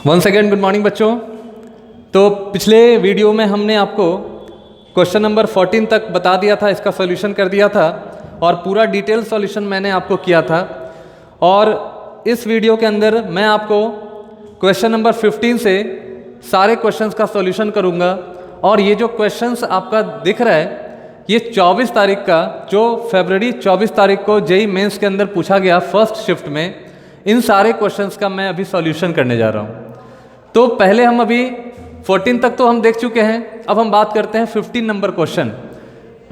Once again good morning बच्चों। तो पिछले वीडियो में हमने आपको क्वेश्चन नंबर 14 तक बता दिया था, इसका सॉल्यूशन कर दिया था और पूरा डिटेल सॉल्यूशन मैंने आपको किया था। और इस वीडियो के अंदर मैं आपको क्वेश्चन नंबर 15 से सारे क्वेश्चंस का सॉल्यूशन करूंगा। और ये जो क्वेश्चंस आपका दिख रहा है ये 24 तारीख का, जो फरवरी 24 तारीख को जेईई मेंस के अंदर पूछा गया फर्स्ट शिफ्ट में, इन सारे क्वेश्चंस का मैं अभी सॉल्यूशन करने जा रहा हूँ। तो पहले हम अभी 14 तक तो हम देख चुके हैं, अब हम बात करते हैं 15 नंबर क्वेश्चन।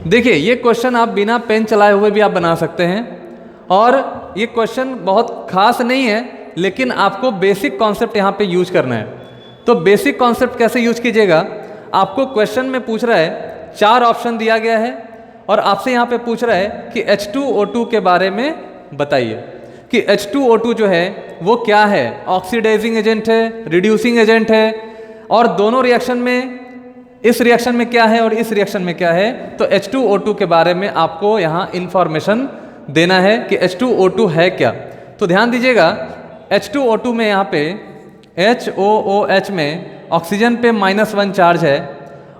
देखिए ये क्वेश्चन आप बिना पेन चलाए हुए भी आप बना सकते हैं और ये क्वेश्चन बहुत खास नहीं है, लेकिन आपको बेसिक कॉन्सेप्ट यहाँ पे यूज करना है। तो बेसिक कॉन्सेप्ट कैसे यूज कीजिएगा, आपको क्वेश्चन में पूछ रहा है, 4 ऑप्शन दिया गया है और आपसे यहाँ पे पूछ रहा है कि H2O2 के बारे में बताइए कि H2O2 जो है वो क्या है, ऑक्सीडाइजिंग एजेंट है, रिड्यूसिंग एजेंट है, और दोनों रिएक्शन में, इस रिएक्शन में क्या है और इस रिएक्शन में क्या है। तो H2O2 के बारे में आपको यहाँ इंफॉर्मेशन देना है कि H2O2 है क्या। तो ध्यान दीजिएगा, H2O2 में यहाँ पे HOOH में ऑक्सीजन पे -1 चार्ज है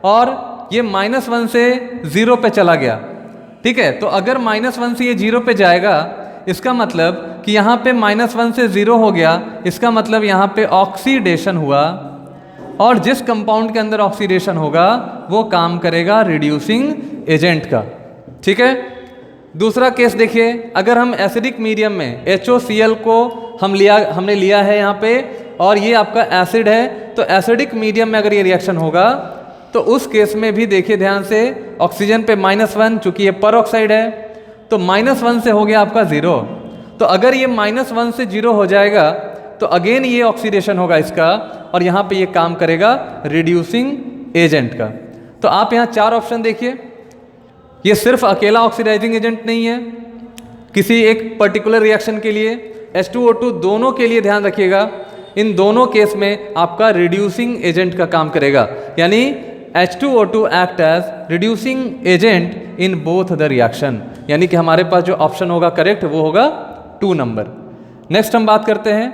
और ये -1 से 0 पे चला गया। ठीक है, तो अगर -1 से ये 0 पे जाएगा, इसका मतलब कि यहाँ पे -1 से 0 हो गया, इसका मतलब यहाँ पे ऑक्सीडेशन हुआ, और जिस कंपाउंड के अंदर ऑक्सीडेशन होगा वो काम करेगा रिड्यूसिंग एजेंट का। ठीक है, दूसरा केस देखिए, अगर हम एसिडिक मीडियम में HOCl को हमने लिया है यहाँ पे और ये आपका एसिड है, तो एसिडिक मीडियम में अगर ये रिएक्शन होगा तो उस केस में भी देखिए ध्यान से, ऑक्सीजन पे -1, चूंकि ये पर ऑक्साइड है तो -1 से हो गया आपका 0। तो अगर ये -1 से 0 हो जाएगा तो अगेन ये ऑक्सीडेशन होगा इसका, और यहाँ पे ये काम करेगा रिड्यूसिंग एजेंट का। तो आप यहाँ 4 ऑप्शन देखिए, ये सिर्फ अकेला ऑक्सीडाइजिंग एजेंट नहीं है, किसी एक पर्टिकुलर रिएक्शन के लिए H2O2 दोनों के लिए ध्यान रखिएगा, इन दोनों केस में आपका रिड्यूसिंग एजेंट का काम करेगा, यानी H2O2 act as reducing agent in both the reaction. यानी कि हमारे पास जो ऑप्शन होगा करेक्ट वो होगा 2 नंबर। नेक्स्ट हम बात करते हैं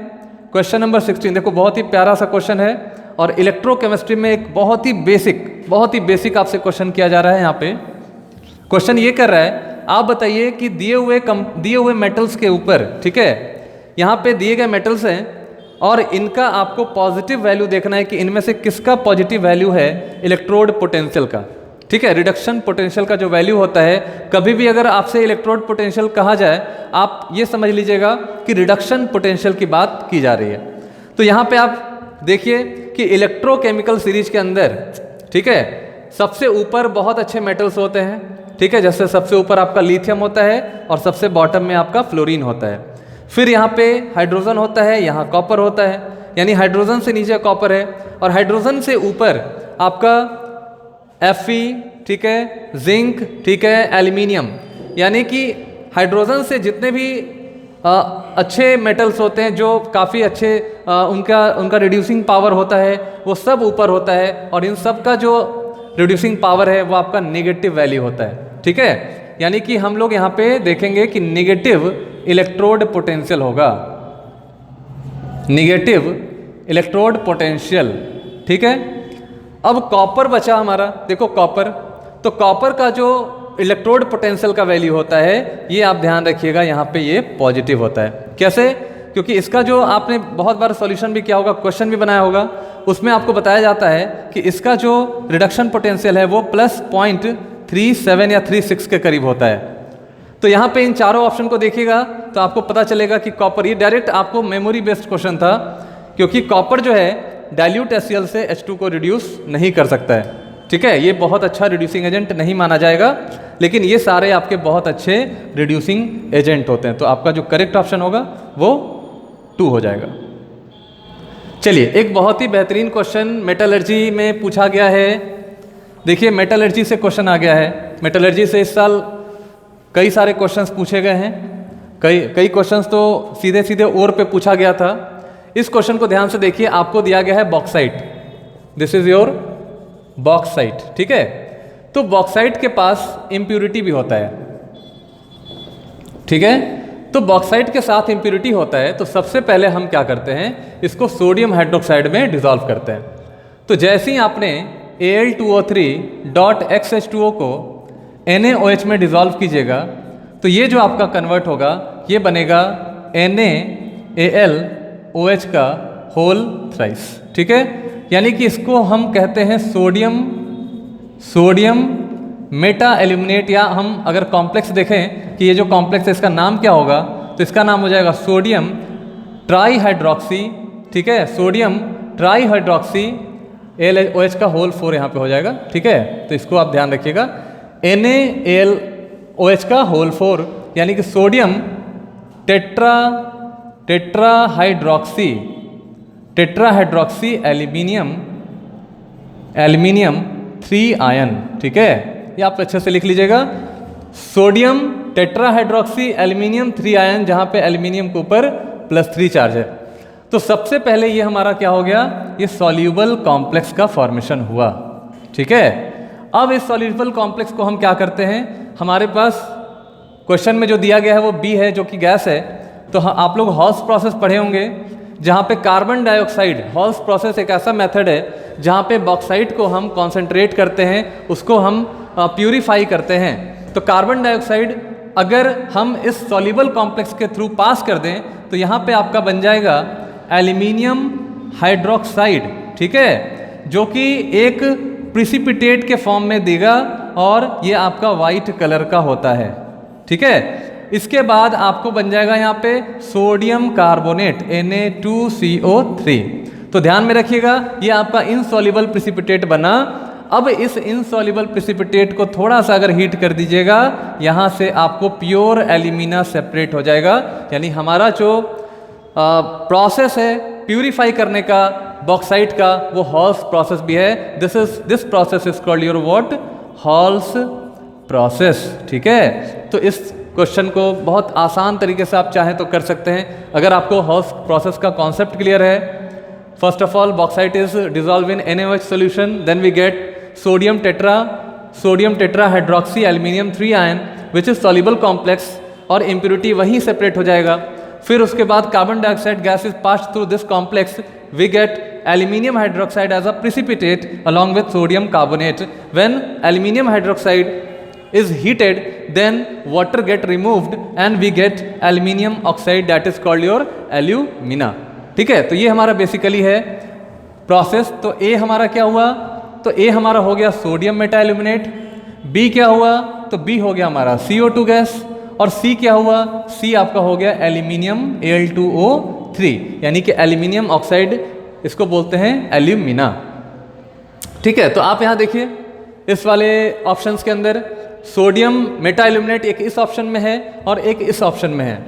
क्वेश्चन नंबर 16। देखो बहुत ही प्यारा सा क्वेश्चन है और इलेक्ट्रोकेमिस्ट्री में एक बहुत ही बेसिक आपसे क्वेश्चन किया जा रहा है। यहाँ पे क्वेश्चन ये कर रहा है, आप बताइए कि दिए हुए मेटल्स के ऊपर, ठीक है, यहाँ पे दिए गए मेटल्स हैं और इनका आपको पॉजिटिव वैल्यू देखना है कि इनमें से किसका पॉजिटिव वैल्यू है इलेक्ट्रोड पोटेंशियल का। ठीक है, रिडक्शन पोटेंशियल का जो वैल्यू होता है, कभी भी अगर आपसे इलेक्ट्रोड पोटेंशियल कहा जाए, आप ये समझ लीजिएगा कि रिडक्शन पोटेंशियल की बात की जा रही है। तो यहाँ पे आप देखिए कि इलेक्ट्रोकेमिकल सीरीज के अंदर, ठीक है, सबसे ऊपर बहुत अच्छे मेटल्स होते हैं। ठीक है, जैसे सबसे ऊपर आपका लिथियम होता है और सबसे बॉटम में आपका फ्लोरीन होता है। फिर यहाँ पे हाइड्रोजन होता है, यहाँ कॉपर होता है, यानी हाइड्रोजन से नीचे कॉपर है, और हाइड्रोजन से ऊपर आपका Fe, ठीक है, जिंक, ठीक है, एल्यूमिनियम। यानी कि हाइड्रोजन से जितने भी अच्छे मेटल्स होते हैं, जो काफ़ी अच्छे उनका रिड्यूसिंग पावर होता है, वो सब ऊपर होता है, और इन सब का जो रिड्यूसिंग पावर है वो आपका नेगेटिव वैल्यू होता है। ठीक है, यानी कि हम लोग यहाँ पे देखेंगे कि नेगेटिव इलेक्ट्रोड पोटेंशियल होगा, नेगेटिव इलेक्ट्रोड पोटेंशियल। ठीक है, अब कॉपर बचा हमारा। देखो कॉपर, तो कॉपर का जो इलेक्ट्रोड पोटेंशियल का वैल्यू होता है, ये आप ध्यान रखिएगा, यहाँ पे ये पॉजिटिव होता है। कैसे? क्योंकि इसका जो आपने बहुत बार सॉल्यूशन भी किया होगा, क्वेश्चन भी बनाया होगा, उसमें आपको बताया जाता है कि इसका जो रिडक्शन पोटेंशियल है वो +0.37 या 36 के करीब होता है। तो यहाँ पे इन चारों ऑप्शन को देखिएगा तो आपको पता चलेगा कि कॉपर, ये डायरेक्ट आपको मेमोरी बेस्ड क्वेश्चन था, क्योंकि कॉपर जो है डाइल्यूट HCl से H2 को रिड्यूस नहीं कर सकता है। ठीक है, ये बहुत अच्छा रिड्यूसिंग एजेंट नहीं माना जाएगा, लेकिन ये सारे आपके बहुत अच्छे रिड्यूसिंग एजेंट होते हैं। तो आपका जो करेक्ट ऑप्शन होगा वो 2 हो जाएगा। चलिए, एक बहुत ही बेहतरीन क्वेश्चन मेटलर्जी में पूछा गया है। देखिए मेटलर्जी से क्वेश्चन आ गया है। मेटलर्जी से इस साल कई सारे क्वेश्चंस पूछे गए हैं, कई क्वेश्चंस तो सीधे सीधे ओर पे पूछा गया था। इस क्वेश्चन को ध्यान से देखिए, आपको दिया गया है bauxite, this is your bauxite. ठीक है, तो बॉक्साइट के पास इम्प्यूरिटी भी होता है। ठीक है, तो तो बॉक्साइट के साथ इम्प्योरिटी होता है, तो सबसे पहले हम क्या करते हैं, इसको सोडियम हाइड्रोक्साइड में डिसॉल्व करते हैं। तो जैसे ही आपने Al2O3.XH2O को NaOH में डिसॉल्व कीजिएगा, तो ये जो आपका कन्वर्ट होगा ये बनेगा NaAlOH का होल थ्राइस। ठीक है, यानी कि इसको हम कहते हैं सोडियम मेटा एल्यूमिनेट, या हम अगर कॉम्प्लेक्स देखें कि ये जो कॉम्प्लेक्स है इसका नाम क्या होगा, तो इसका नाम हो जाएगा सोडियम ट्राईहाइड्रोक्सी। ठीक है, सोडियम ट्राईहाइड्रोक्सी AlOH का होल 4 यहाँ पे हो जाएगा। ठीक है, तो इसको आप ध्यान रखिएगा, NaAlOH का होल 4, यानी कि सोडियम टेट्राहाइड्रोक्सी एल्यूमिनियम 3 आयन। ठीक है, ये आप अच्छे से लिख लीजिएगा, सोडियम टेट्राहाइड्रोक्सी एल्यूमिनियम 3 आयन, जहाँ पे एल्यूमिनियम के ऊपर +3 चार्ज है। तो सबसे पहले ये हमारा क्या हो गया, ये सॉल्यूबल कॉम्प्लेक्स का फॉर्मेशन हुआ। ठीक है, अब इस सॉल्यूबल कॉम्प्लेक्स को हम क्या करते हैं, हमारे पास क्वेश्चन में जो दिया गया है वो B है जो कि गैस है। तो आप लोग हॉल्स प्रोसेस पढ़े होंगे, जहाँ पे कार्बन डाइऑक्साइड, हॉल्स प्रोसेस एक ऐसा मेथड है जहाँ पे बॉक्साइट को हम कॉन्सेंट्रेट करते हैं, उसको हम प्यूरिफाई करते हैं। तो कार्बन डाइऑक्साइड अगर हम इस सॉल्यूबल कॉम्प्लेक्स के थ्रू पास कर दें, तो यहाँ पे आपका बन जाएगा एल्यूमिनियम हाइड्रोक्साइड। ठीक है, जो कि एक प्रिसिपिटेट के फॉर्म में देगा और ये आपका वाइट कलर का होता है। ठीक है, इसके बाद आपको बन जाएगा यहाँ पे सोडियम कार्बोनेट Na2CO3। तो ध्यान में रखिएगा, ये आपका इनसॉल्युबल प्रिसिपिटेट बना। अब इस इनसॉल्युबल प्रिसिपिटेट को थोड़ा सा अगर हीट कर दीजिएगा, यहाँ से आपको प्योर एल्यूमिना सेपरेट हो जाएगा। यानी हमारा जो प्रोसेस है प्यूरिफाई करने का बॉक्साइट का, वो हॉल्स प्रोसेस भी है। This process is called your what, halls process. ठीक है, तो इस क्वेश्चन को बहुत आसान तरीके से आप चाहें तो कर सकते हैं, अगर आपको हॉल्स प्रोसेस का कॉन्सेप्ट क्लियर है। First of all, bauxite is dissolve in NaOH solution, then we get sodium tetrahydroxy aluminium 3 ion which is soluble complex, और impurity वहीं सेपरेट हो जाएगा। फिर उसके बाद carbon dioxide gas is passed through this complex, we get aluminium hydroxide as a precipitate along with sodium carbonate. When aluminium hydroxide is heated, then water get removed and we get aluminium oxide, that is called your alumina. ठीक है, तो ये हमारा basically है process. तो ए हमारा क्या हुआ, तो ए हमारा हो गया सोडियम मेटा एल्यूमिनेट। बी क्या हुआ, तो बी हो गया हमारा CO2 गैस। और सी क्या हुआ, सी आपका हो गया एल्यूमिनियम Al2O3, यानी कि एल्यूमिनियम ऑक्साइड, इसको बोलते हैं एल्यूमिना। ठीक है, तो आप यहाँ देखिए इस वाले ऑप्शंस के अंदर सोडियम मेटा एल्यूमिनेट एक इस ऑप्शन में है और एक इस ऑप्शन में है,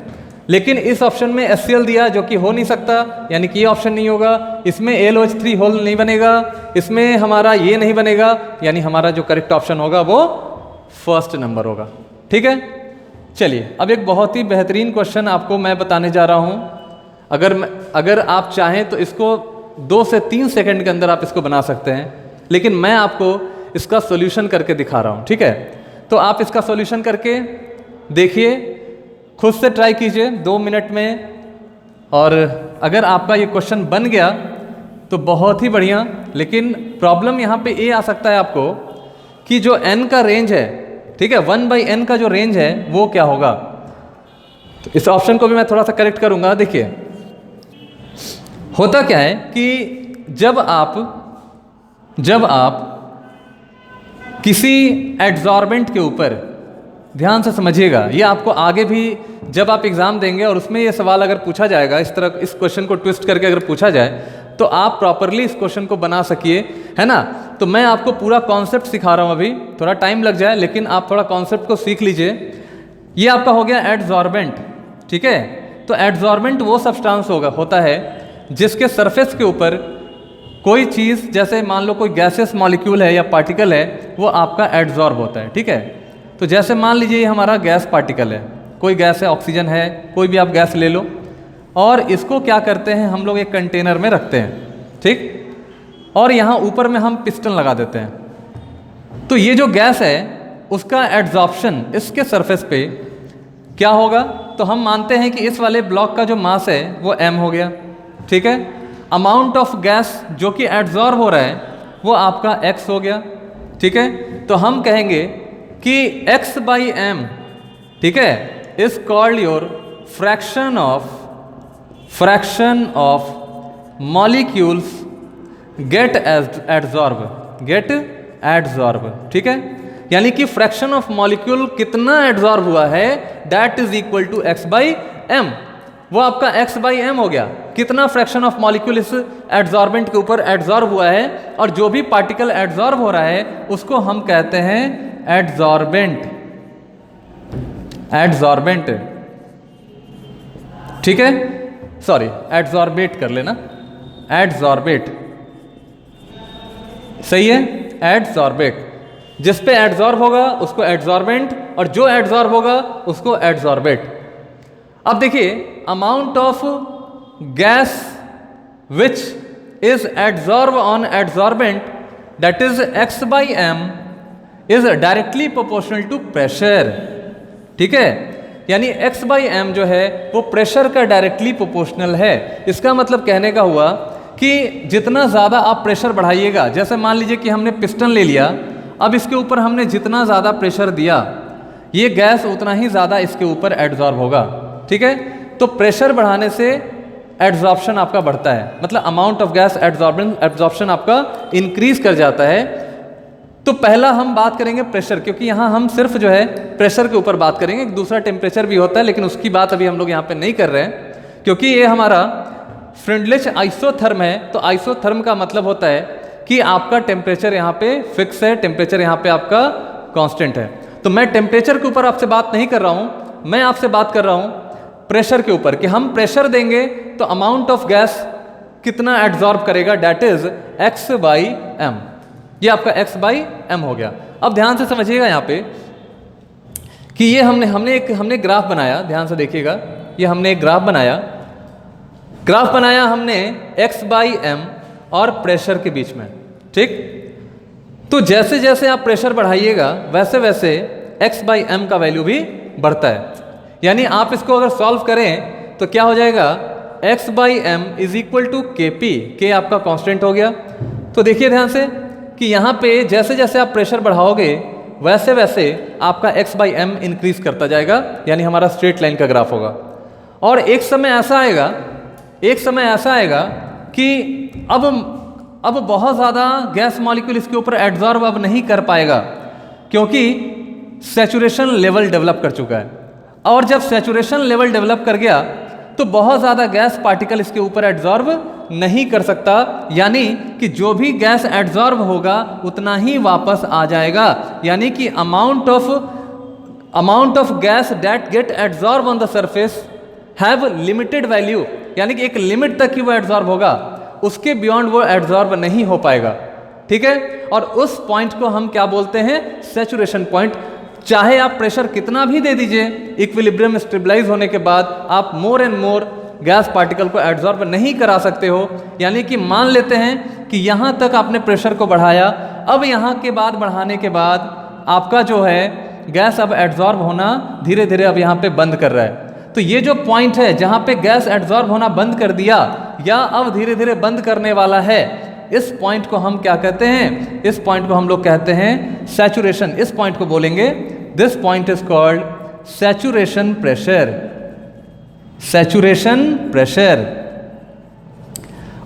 लेकिन इस ऑप्शन में HCl दिया जो कि हो नहीं सकता, यानी कि ये ऑप्शन नहीं होगा। इसमें AlOH3 होल नहीं बनेगा, इसमें हमारा ये नहीं बनेगा, यानी हमारा जो करेक्ट ऑप्शन होगा वो फर्स्ट नंबर होगा। ठीक है, चलिए अब एक बहुत ही बेहतरीन क्वेश्चन आपको मैं बताने जा रहा हूँ। अगर आप चाहें तो इसको 2 से 3 सेकंड के अंदर आप इसको बना सकते हैं, लेकिन मैं आपको इसका सॉल्यूशन करके दिखा रहा हूँ। ठीक है, तो आप इसका सॉल्यूशन करके देखिए, खुद से ट्राई कीजिए 2 मिनट में, और अगर आपका ये क्वेश्चन बन गया तो बहुत ही बढ़िया। लेकिन प्रॉब्लम यहाँ पे ये आ सकता है आपको कि जो n का रेंज है, ठीक है, 1/n का जो रेंज है वो क्या होगा। तो इस ऑप्शन को भी मैं थोड़ा सा करेक्ट करूँगा। देखिए होता क्या है कि जब आप किसी एड्जॉर्बेंट के ऊपर, ध्यान से समझिएगा, ये आपको आगे भी जब आप एग्ज़ाम देंगे और उसमें ये सवाल अगर पूछा जाएगा, इस तरह इस क्वेश्चन को ट्विस्ट करके अगर पूछा जाए, तो आप प्रॉपरली इस क्वेश्चन को बना सकिए, है ना। तो मैं आपको पूरा कॉन्सेप्ट सिखा रहा हूँ, अभी थोड़ा टाइम लग जाए लेकिन आप थोड़ा कॉन्सेप्ट को सीख लीजिए। ये आपका हो गया एड्जॉर्बेंट। ठीक है, तो एड्जॉर्बेंट वो सब्सटेंस होता है जिसके सरफेस के ऊपर कोई चीज़, जैसे मान लो कोई गैसेस मॉलिक्यूल है या पार्टिकल है, वो आपका एड्जॉर्ब होता है। ठीक है, तो जैसे मान लीजिए ये हमारा गैस पार्टिकल है, कोई गैस है, ऑक्सीजन है, कोई भी आप गैस ले लो, और इसको क्या करते हैं हम लोग एक कंटेनर में रखते हैं। ठीक, और यहाँ ऊपर में हम पिस्टन लगा देते हैं। तो ये जो गैस है उसका एड्जॉर्प्शन इसके सरफेस पे क्या होगा, तो हम मानते हैं कि इस वाले ब्लॉक का जो मास है वो m हो गया, ठीक है। अमाउंट ऑफ गैस जो कि एड्जॉर्ब हो रहा है वो आपका x हो गया, ठीक है। तो हम कहेंगे कि x बाई m, ठीक है, is called your fraction of molecules get adsorb, ठीक है। यानी कि फ्रैक्शन ऑफ मॉलिक्यूल कितना एड्जॉर्ब हुआ है that is equal to x by m। वो आपका x बाई m हो गया, कितना फ्रैक्शन ऑफ मॉलिक्यूल इस एड्जॉर्बेंट के ऊपर एड्जॉर्ब हुआ है, और जो भी पार्टिकल एड्जॉर्ब हो रहा है उसको हम कहते हैं एड्जॉर्बेंट, ठीक है। सॉरी, एड्जॉर्बेट कर लेना, एड्जॉर्बेट, सही है, एड्जॉर्बेट। जिस पे एड्जॉर्ब होगा उसको एड्जॉर्बेंट, और जो एड्जॉर्ब होगा उसको एड्जॉर्बेट। अब देखिए, amount of gas which is adsorb on adsorbent that is x by m is directly proportional to pressure, ठीक है। यानी x बाई m जो है वो प्रेशर का डायरेक्टली प्रोपोर्शनल है। इसका मतलब कहने का हुआ कि जितना ज़्यादा आप प्रेशर बढ़ाइएगा, जैसे मान लीजिए कि हमने पिस्टन ले लिया, अब इसके ऊपर हमने जितना ज़्यादा प्रेशर दिया ये गैस उतना ही ज़्यादा इसके ऊपर एड्जॉर्ब होगा, ठीक है। तो प्रेशर बढ़ाने से एड्जॉर्प्शन आपका बढ़ता है, मतलब अमाउंट ऑफ गैस एब्जॉर्प्शन आपका इंक्रीज कर जाता है। तो पहला हम बात करेंगे प्रेशर, क्योंकि यहाँ हम सिर्फ जो है प्रेशर के ऊपर बात करेंगे। दूसरा टेम्परेचर भी होता है, लेकिन उसकी बात अभी हम लोग यहाँ पे नहीं कर रहे हैं, क्योंकि ये हमारा फ्रेंडलिश आइसोथर्म है। तो आइसोथर्म का मतलब होता है कि आपका टेम्परेचर यहाँ पे फिक्स है, टेम्परेचर यहाँ पे आपका कांस्टेंट है। तो मैं टेम्परेचर के ऊपर आपसे बात नहीं कर रहा हूँ, मैं आपसे बात कर रहा हूँ प्रेशर के ऊपर, कि हम प्रेशर देंगे तो अमाउंट ऑफ गैस कितना एड्जॉर्ब करेगा, that is x by m। ये आपका x बाई m हो गया। अब ध्यान से समझिएगा यहाँ पे कि ये हमने ग्राफ बनाया, ध्यान से देखिएगा, ये हमने एक ग्राफ बनाया हमने x बाई m और प्रेशर के बीच में, ठीक। तो जैसे जैसे आप प्रेशर बढ़ाइएगा वैसे वैसे x बाई m का वैल्यू भी बढ़ता है। यानी आप इसको अगर सॉल्व करें तो क्या हो जाएगा, x by m is equal to kp, k आपका कांस्टेंट हो गया। तो देखिए ध्यान से कि यहाँ पे जैसे जैसे आप प्रेशर बढ़ाओगे वैसे वैसे आपका x बाई m इंक्रीज करता जाएगा, यानी हमारा स्ट्रेट लाइन का ग्राफ होगा। और एक समय ऐसा आएगा कि अब बहुत ज़्यादा गैस मॉलिक्यूल इसके ऊपर एड्जॉर्ब अब नहीं कर पाएगा, क्योंकि सैचुरेशन लेवल डेवलप कर चुका है। और जब सैचुरेशन लेवल डेवलप कर गया तो बहुत ज़्यादा गैस पार्टिकल इसके ऊपर एड्जॉर्ब नहीं कर सकता, यानी कि जो भी गैस एड्जॉर्ब होगा उतना ही वापस आ जाएगा। यानी कि amount of gas that get adsorb on the surface have limited value, यानी कि एक लिमिट तक ही वो एड्जॉर्ब होगा, उसके बियॉन्ड वो एड्जॉर्ब नहीं हो पाएगा, ठीक है। और उस पॉइंट को हम क्या बोलते हैं, सैचुरेशन पॉइंट। चाहे आप प्रेशर कितना भी दे दीजिए, इक्विलिब्रियम स्टेबलाइज होने के बाद आप more and more gas particle को एड्जॉर्ब नहीं करा सकते हो। यानी कि मान लेते हैं कि यहाँ तक आपने प्रेशर को बढ़ाया, अब यहाँ के बाद बढ़ाने के बाद आपका जो है गैस अब एड्जॉर्ब होना धीरे धीरे अब यहाँ पे बंद कर रहा है। तो ये जो पॉइंट है जहाँ पे गैस एड्जॉर्ब होना बंद कर दिया या अब धीरे धीरे बंद करने वाला है, इस पॉइंट को हम क्या कहते हैं, इस पॉइंट को हम लोग कहते हैं सैचुरेशन। इस पॉइंट को बोलेंगे, this point is called saturation pressure, saturation pressure.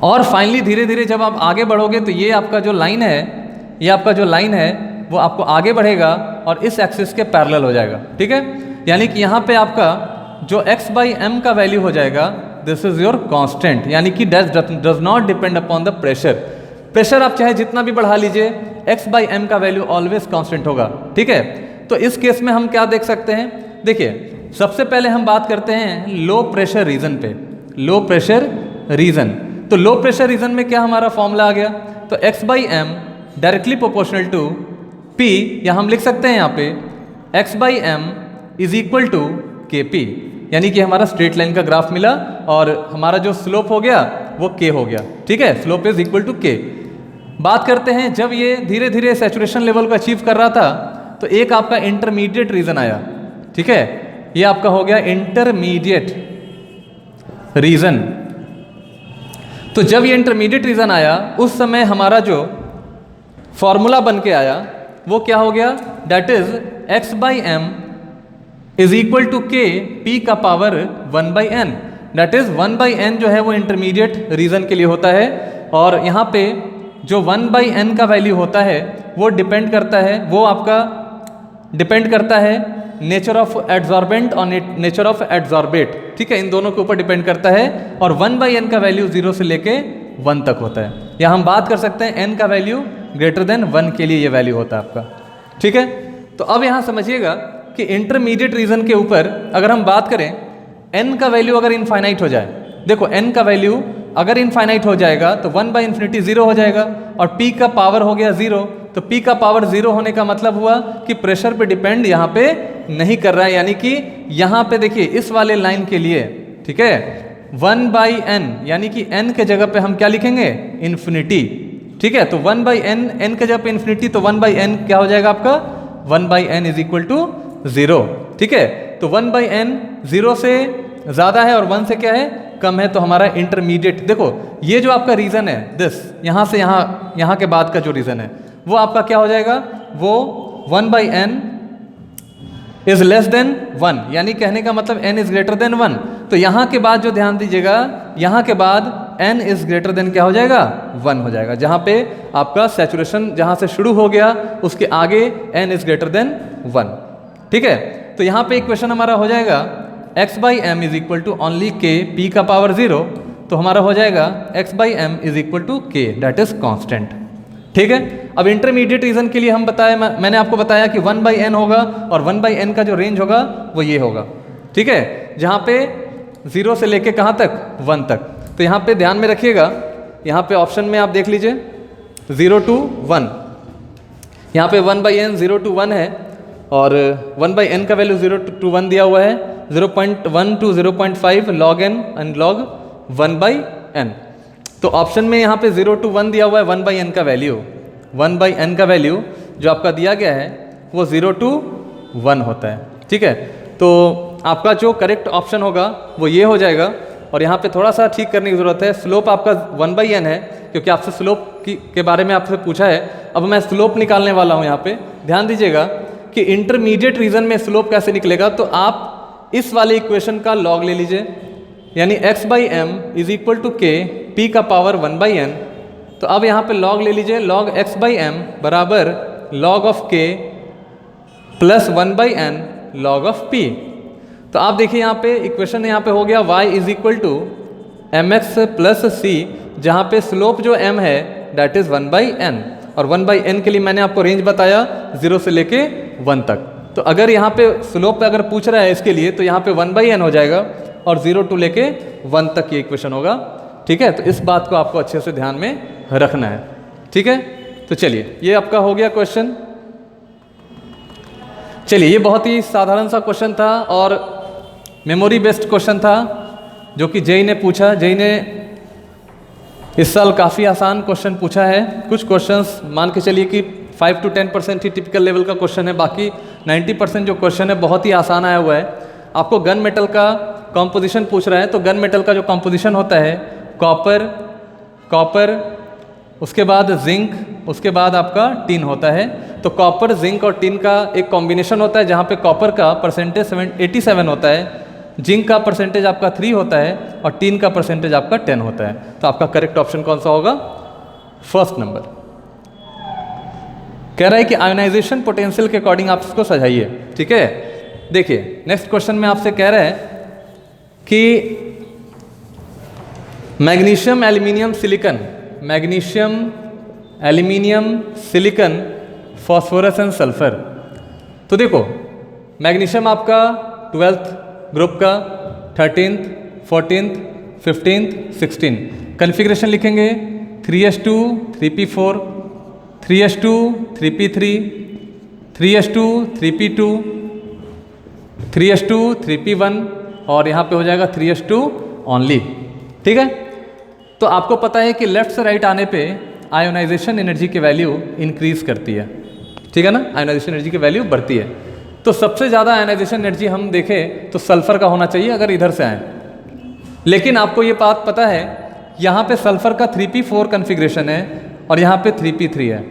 और फाइनली धीरे धीरे जब आप आगे बढ़ोगे तो ये आपका जो लाइन है, ये आपका जो लाइन है वो आपको आगे बढ़ेगा और इस एक्सिस के पैरेलल हो जाएगा, ठीक है। यानी कि यहाँ पे आपका जो x बाई m का वैल्यू हो जाएगा, दिस इज योर कांस्टेंट, यानी कि does not depend upon the pressure. Pressure आप चाहे जितना भी बढ़ा लीजिए, x बाई m का वैल्यू ऑलवेज कांस्टेंट होगा, ठीक है। तो इस केस में हम क्या देख सकते हैं, देखिए सबसे पहले हम बात करते हैं लो प्रेशर रीजन पे, लो प्रेशर रीजन। तो लो प्रेशर रीजन में क्या हमारा फॉर्मूला आ गया, तो x by m directly proportional to p, या हम लिख सकते हैं यहाँ पे x by m is equal to kp, यानी कि हमारा स्ट्रेट लाइन का ग्राफ मिला और हमारा जो स्लोप हो गया वो k हो गया, ठीक है। Slope is equal to k। बात करते हैं जब ये धीरे धीरे सैचुरेशन लेवल को अचीव कर रहा था तो एक आपका इंटरमीडिएट रीजन आया, ठीक है। ये आपका हो गया इंटरमीडिएट रीजन। तो जब ये इंटरमीडिएट रीजन आया उस समय हमारा जो फॉर्मूला बन के आया वो क्या हो गया, that is x by m is equal to k p का power 1 by n. That is 1 by n जो है वो इंटरमीडिएट रीजन के लिए होता है, और यहाँ पे जो 1 बाई एन का वैल्यू होता है वो डिपेंड करता है, वो आपका डिपेंड करता है नेचर ऑफ एड्जॉर्बेंट और नेचर ऑफ एड्जॉर्बेट। ठीक है, इन दोनों के ऊपर डिपेंड करता है, और 1 बाई एन का वैल्यू 0 से लेके 1 तक होता है। या हम बात कर सकते हैं n का वैल्यू ग्रेटर देन 1 के लिए ये वैल्यू होता है आपका। ठीक है, तो अब यहाँ समझिएगा कि इंटरमीडिएट रीजन के ऊपर अगर हम बात करें, n का वैल्यू अगर इनफाइनाइट हो जाए, देखो n का वैल्यू अगर इनफाइनाइट हो जाएगा तो 1 बाई इन्फिनिटी 0 हो जाएगा, और p का पावर हो गया 0। तो p का पावर 0 होने का मतलब हुआ कि प्रेशर पे डिपेंड यहाँ पे नहीं कर रहा है, यानी कि यहाँ पे देखिए इस वाले लाइन के लिए, ठीक है, 1 बाई एन यानी कि n के जगह पे हम क्या लिखेंगे, इन्फिनिटी। ठीक है, तो 1 बाई एन, n के जगह पे इन्फिनिटी, तो 1 बाई एन क्या हो जाएगा आपका, 1 by n is equal to 0। ठीक है, तो 1 बाई एन 0 से ज़्यादा है और 1 से क्या है, कम है, तो हमारा इंटरमीडिएट, देखो ये जो आपका रीजन है दिस, यहाँ से यहाँ के बाद का जो रीजन है वो आपका क्या हो जाएगा, वो 1 by n is less than 1, यानी कहने का मतलब n इज ग्रेटर देन 1। तो यहाँ के बाद जो ध्यान दीजिएगा, यहाँ के बाद n इज ग्रेटर देन क्या हो जाएगा, 1 हो जाएगा। जहाँ पे आपका सैचुरेशन जहाँ से शुरू हो गया उसके आगे n इज ग्रेटर देन 1। ठीक है, तो यहाँ पे इक्वेशन हमारा हो जाएगा x by m is equal to only k p का पावर 0, तो हमारा हो जाएगा x by m is equal to k, that is constant. ठीक है, अब इंटरमीडिएट रीजन के लिए हम बताया, मैंने आपको बताया कि 1 बाई एन होगा, और 1 बाई एन का जो रेंज होगा वो ये होगा। ठीक है, जहाँ पे 0 से लेके कहाँ तक, 1 तक। तो यहाँ पे ध्यान में रखिएगा, यहाँ पे ऑप्शन में आप देख लीजिए 0 to 1, यहाँ पे 1 बाई एन 0 to 1 है, और 1 बाई एन का वैल्यू 0 to 1 दिया हुआ है, 0.1 to 0.5 log n and log 1 by n. तो ऑप्शन में यहाँ पे 0 to 1 दिया हुआ है 1 बाई एन का वैल्यू, 1 बाई एन का वैल्यू जो आपका दिया गया है वो 0 to 1 होता है। ठीक है, तो आपका जो करेक्ट ऑप्शन होगा वो ये हो जाएगा, और यहाँ पे थोड़ा सा ठीक करने की ज़रूरत है, स्लोप आपका 1 बाई एन है, क्योंकि आपसे स्लोप के बारे में आपसे पूछा है। अब मैं स्लोप निकालने वाला हूँ। यहाँ पे ध्यान दीजिएगा कि इंटरमीडिएट रीजन में स्लोप कैसे निकलेगा, तो आप इस वाले इक्वेशन का लॉग ले लीजिए, यानी x by m is equal to k p का पावर 1 बाई एन। तो अब यहाँ पे लॉग ले लीजिए, लॉग x बाई एम बराबर log of k plus 1 by n log of p। तो आप देखिए यहाँ पे इक्वेशन यहाँ पे हो गया y is equal to M X plus C, जहाँ पे स्लोप जो m है दैट इज 1 बाई एन, और 1 बाई एन के लिए मैंने आपको रेंज बताया 0 से लेके 1 तक। तो अगर यहाँ पे स्लोप अगर पूछ रहा है इसके लिए, तो यहाँ पे 1 बाई एन हो जाएगा, और 0 to लेके 1 तक ये इक्वेशन होगा। ठीक है, तो इस बात को आपको अच्छे से ध्यान में रखना है। ठीक है, तो चलिए ये आपका हो गया क्वेश्चन। चलिए, ये बहुत ही साधारण सा क्वेश्चन था और मेमोरी बेस्ड क्वेश्चन था, जो कि जेई ने पूछा। जेई ने इस साल काफ़ी आसान क्वेश्चन पूछा है। कुछ क्वेश्चंस मान के चलिए कि 5 to 10% ही टिपिकल लेवल का क्वेश्चन है, बाकी 90% जो क्वेश्चन है बहुत ही आसान आया हुआ है। आपको गन मेटल का कॉम्पोजिशन पूछ रहा है, तो गन मेटल का जो कॉम्पोजिशन होता है कॉपर, उसके बाद जिंक, उसके बाद आपका टिन होता है। तो कॉपर, जिंक और टिन का एक कॉम्बिनेशन होता है, जहाँ पे कॉपर का परसेंटेज 87 होता है, जिंक का परसेंटेज आपका 3 होता है, और टिन का परसेंटेज आपका 10 होता है। तो आपका करेक्ट ऑप्शन कौन सा होगा, फर्स्ट नंबर। कह रहा है कि आयोनाइजेशन पोटेंशियल के अकॉर्डिंग आप इसको सजाइए। ठीक है, देखिए नेक्स्ट क्वेश्चन में आपसे कह रहा है कि magnesium aluminium silicon phosphorus and sulphur. तो देखो मैग्नीशियम आपका 12th ग्रुप का, 13th, 14th, 15th, 16th configuration लिखेंगे 3s2 3p4, 3s2 3p3, 3s2 3p2, 3s2 3p1, और यहाँ पे हो जाएगा 3s2 ओनली। ठीक है, तो आपको पता है कि लेफ्ट से राइट आने पे आयोनाइजेशन एनर्जी की वैल्यू इंक्रीज करती है। ठीक है ना, आयोनाइजेशन एनर्जी की वैल्यू बढ़ती है। तो सबसे ज़्यादा आयनाइजेशन एनर्जी हम देखें तो सल्फर का होना चाहिए अगर इधर से आए। लेकिन आपको ये बात पता है यहाँ पे सल्फर का 3p4 कन्फिग्रेशन है और यहाँ पे 3p3 है,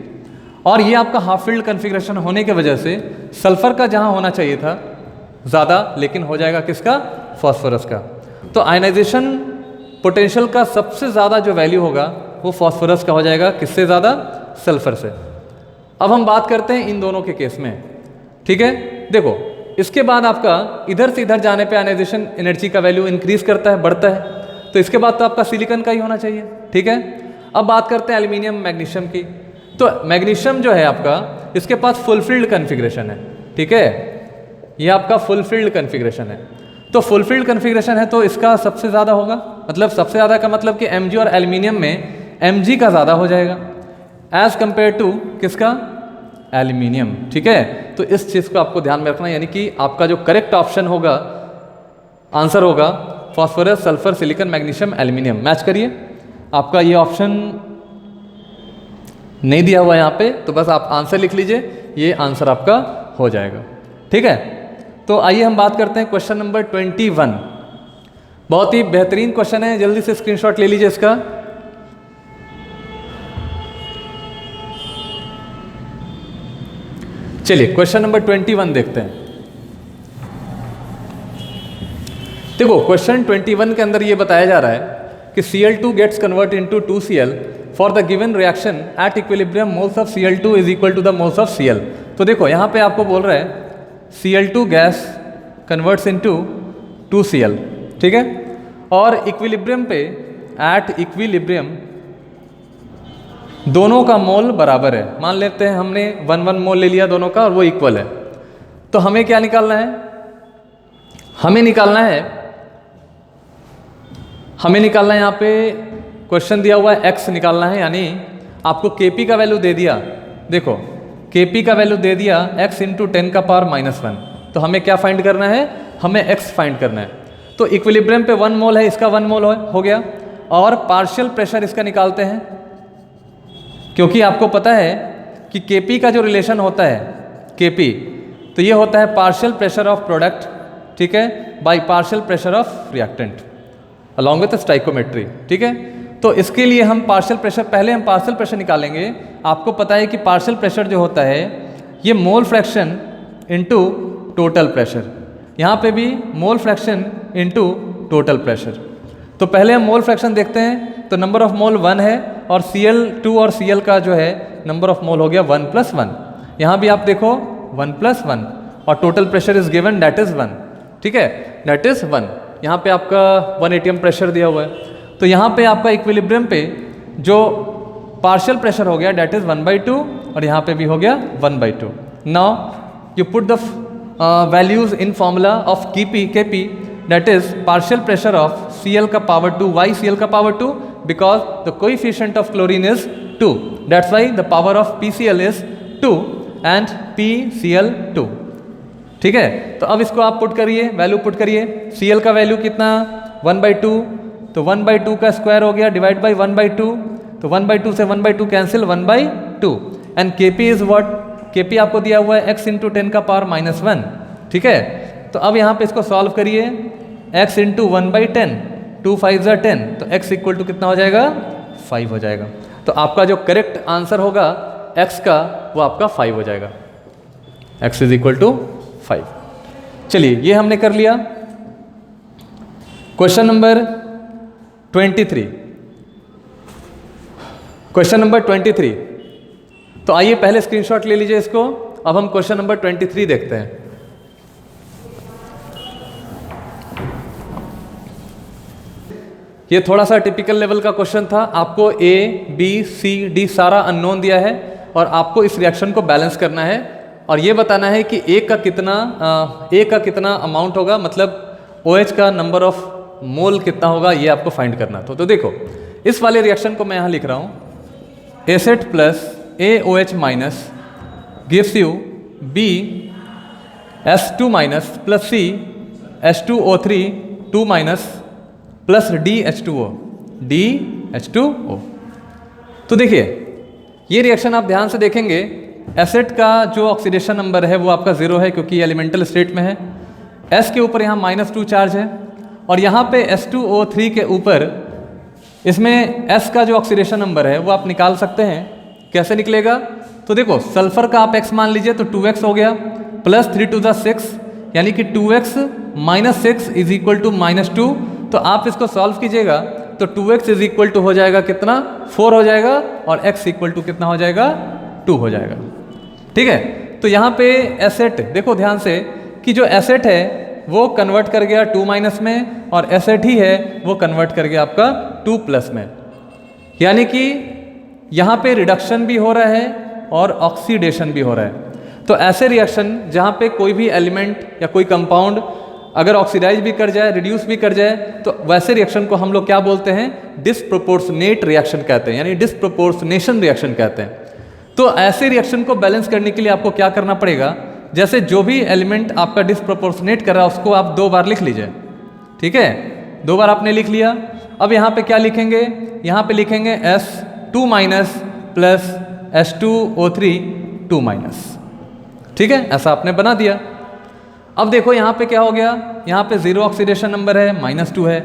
और ये आपका हाफ फील्ड कन्फिग्रेशन होने की वजह से सल्फर का जहाँ होना चाहिए था ज़्यादा, लेकिन हो जाएगा किसका? फॉस्फोरस का। तो आयनाइजेशन पोटेंशियल का सबसे ज़्यादा जो वैल्यू होगा वो फॉस्फोरस का हो जाएगा, किससे ज़्यादा? सल्फर से। अब हम बात करते हैं इन दोनों के केस में, ठीक है। देखो इसके बाद आपका इधर से इधर जाने पे आयनाइजेशन एनर्जी का वैल्यू इंक्रीज करता है, बढ़ता है, तो इसके बाद तो आपका सिलिकॉन का ही होना चाहिए, ठीक है। अब बात करते हैं एल्यूमिनियम मैग्नीशियम की। तो मैग्नीशियम जो है आपका, इसके पास फुलफिल्ड कन्फिग्रेशन है, ठीक है, ये आपका फुलफिल्ड कन्फिग्रेशन है। तो फुलफिल्ड कन्फिग्रेशन है तो इसका सबसे ज़्यादा होगा, मतलब सबसे ज़्यादा का मतलब कि Mg और एल्यूमिनियम में Mg का ज़्यादा हो जाएगा एज कंपेयर टू किसका? एल्यूमिनियम, ठीक है। तो इस चीज़ को आपको ध्यान में रखना, यानी कि आपका जो करेक्ट ऑप्शन होगा, आंसर होगा phosphorus, sulphur, silicon, magnesium, aluminium. Match करिए। आपका ये ऑप्शन नहीं दिया हुआ यहाँ पे, तो बस आप आंसर लिख लीजिए, ये आंसर आपका हो जाएगा, ठीक है। तो आइए हम बात करते हैं क्वेश्चन नंबर 21। बहुत ही बेहतरीन क्वेश्चन है, जल्दी से स्क्रीनशॉट ले लीजिए इसका। चलिए क्वेश्चन नंबर 21 देखते हैं। देखो क्वेश्चन 21 के अंदर ये बताया जा रहा है कि Cl2 gets convert into 2Cl for the given reaction at equilibrium moles of Cl2 is equal to the moles of Cl। तो देखो यहाँ पे आपको बोल रहा है Cl2 gas converts into 2Cl, ठीक है, और इक्विलिब्रियम पे, एट इक्विलिब्रियम दोनों का मोल बराबर है। मान लेते हैं हमने 1 मोल ले लिया दोनों का और वो इक्वल है। तो हमें क्या निकालना है? हमें निकालना है यहाँ पे क्वेश्चन दिया हुआ है x निकालना है, यानी आपको Kp का वैल्यू दे दिया। देखो Kp का वैल्यू दे दिया x इंटू 10 का पावर -1। तो हमें क्या फाइंड करना है? हमें x फाइंड करना है। तो इक्विलिब्रियम पे 1 मोल है, इसका 1 मोल हो गया, और पार्शियल प्रेशर इसका निकालते हैं, क्योंकि आपको पता है कि Kp का जो रिलेशन होता है Kp, तो ये होता है पार्शियल प्रेशर ऑफ प्रोडक्ट, ठीक है, by partial pressure of reactant along with stoichiometry, ठीक है। तो इसके लिए हम पार्शियल प्रेशर, पहले हम पार्शियल प्रेशर निकालेंगे। आपको पता है कि पार्शियल प्रेशर जो होता है ये mole fraction into total pressure, यहाँ पे भी mole fraction into total pressure. तो पहले हम मोल फ्रैक्शन देखते हैं। तो नंबर ऑफ मोल 1 है, और Cl2 और Cl का जो है नंबर ऑफ मोल हो गया 1 + 1। यहाँ भी आप देखो 1 + 1, और total pressure is given, that is 1, ठीक है, दैट इज 1। यहाँ पे आपका 1 atm प्रेशर दिया हुआ है। तो यहाँ पे आपका इक्विलिब्रियम पे जो पार्शियल प्रेशर हो गया दैट इज 1/2, और यहाँ पे भी हो गया 1/2। Now you put the values in formula of Kp, that is partial pressure of Cl का power 2. Why Cl का power 2? Because the coefficient of chlorine is 2. That's why the power of PCl is 2 and PCl2. ठीक है। तो अब इसको आप put करिए, value put करिए। Cl का वैल्यू कितना? 1/2। तो 1/2 का स्क्वायर हो गया डिवाइड बाई 1/2। तो 1/2 से 1/2 cancel, 1/2। And Kp is what? Kp आपको दिया हुआ है x इंटू 10 का पावर -1, ठीक है। तो अब यहाँ पे इसको सॉल्व करिए, x इंटू 1/10, 2 5 = 10, तो x इक्वल टू कितना हो जाएगा? 5 हो जाएगा। तो आपका जो करेक्ट आंसर होगा x का, वो आपका 5 हो जाएगा। x is equal to 5। चलिए ये हमने कर लिया। Question number 23। Question number 23। तो आइए पहले स्क्रीनशॉट ले लीजिए इसको। अब हम क्वेश्चन नंबर 23 देखते हैं। ये थोड़ा सा टिपिकल लेवल का क्वेश्चन था। आपको A, B, C, D सारा अननोन दिया है, और आपको इस रिएक्शन को बैलेंस करना है, और ये बताना है कि A का कितना अमाउंट होगा, मतलब OH का नंबर ऑफ मोल कितना होगा, ये आपको फाइंड करना। तो देखो इस वाले रिएक्शन को मैं यहाँ लिख रहा हूँ, acid plus AOH minus gives you BS2 minus plus C H2O3 2 minus plus DH2O। तो देखिए ये रिएक्शन आप ध्यान से देखेंगे एसिड का जो ऑक्सीडेशन नंबर है वो आपका 0 है क्योंकि एलिमेंटल स्टेट में है। S के ऊपर यहाँ -2 चार्ज है और यहाँ पे H2O3 के ऊपर इसमें S का जो ऑक्सीडेशन नंबर है वो आप निकाल सकते हैं। कैसे निकलेगा? तो देखो सल्फर का आप x मान लीजिए तो 2x हो गया प्लस 3 to the 6 यानी कि 2x - 6 इज इक्वल टू -2। तो आप इसको सॉल्व कीजिएगा तो 2x इज इक्वल टू हो जाएगा कितना? 4 हो जाएगा और x इक्वल टू कितना हो जाएगा? 2 हो जाएगा। ठीक है, तो यहाँ पे एसेट देखो ध्यान से कि जो एसेट है वो कन्वर्ट कर गया 2- में और एसेट ही है वो कन्वर्ट कर गया आपका 2+ में, यानी कि यहाँ पे रिडक्शन भी हो रहा है और ऑक्सीडेशन भी हो रहा है। तो ऐसे रिएक्शन जहाँ पे कोई भी एलिमेंट या कोई कंपाउंड अगर ऑक्सीडाइज भी कर जाए, रिड्यूस भी कर जाए, तो वैसे रिएक्शन को हम लोग क्या बोलते हैं? डिसप्रोपोर्शनेट रिएक्शन कहते हैं, यानी डिसप्रोपोर्शनेशन रिएक्शन कहते हैं। तो ऐसे रिएक्शन को बैलेंस करने के लिए आपको क्या करना पड़ेगा? जैसे जो भी एलिमेंट आपका डिसप्रोपोर्शनेट कर रहा है उसको आप 2 बार लिख लीजिए। ठीक है, 2 बार आपने लिख लिया। अब यहाँ पे क्या लिखेंगे? यहाँ पे लिखेंगे S2- प्लस H2O3 2-। ठीक है, ऐसा आपने बना दिया। अब देखो यहाँ पे क्या हो गया? यहाँ पे 0 ऑक्सीडेशन नंबर है, -2 है।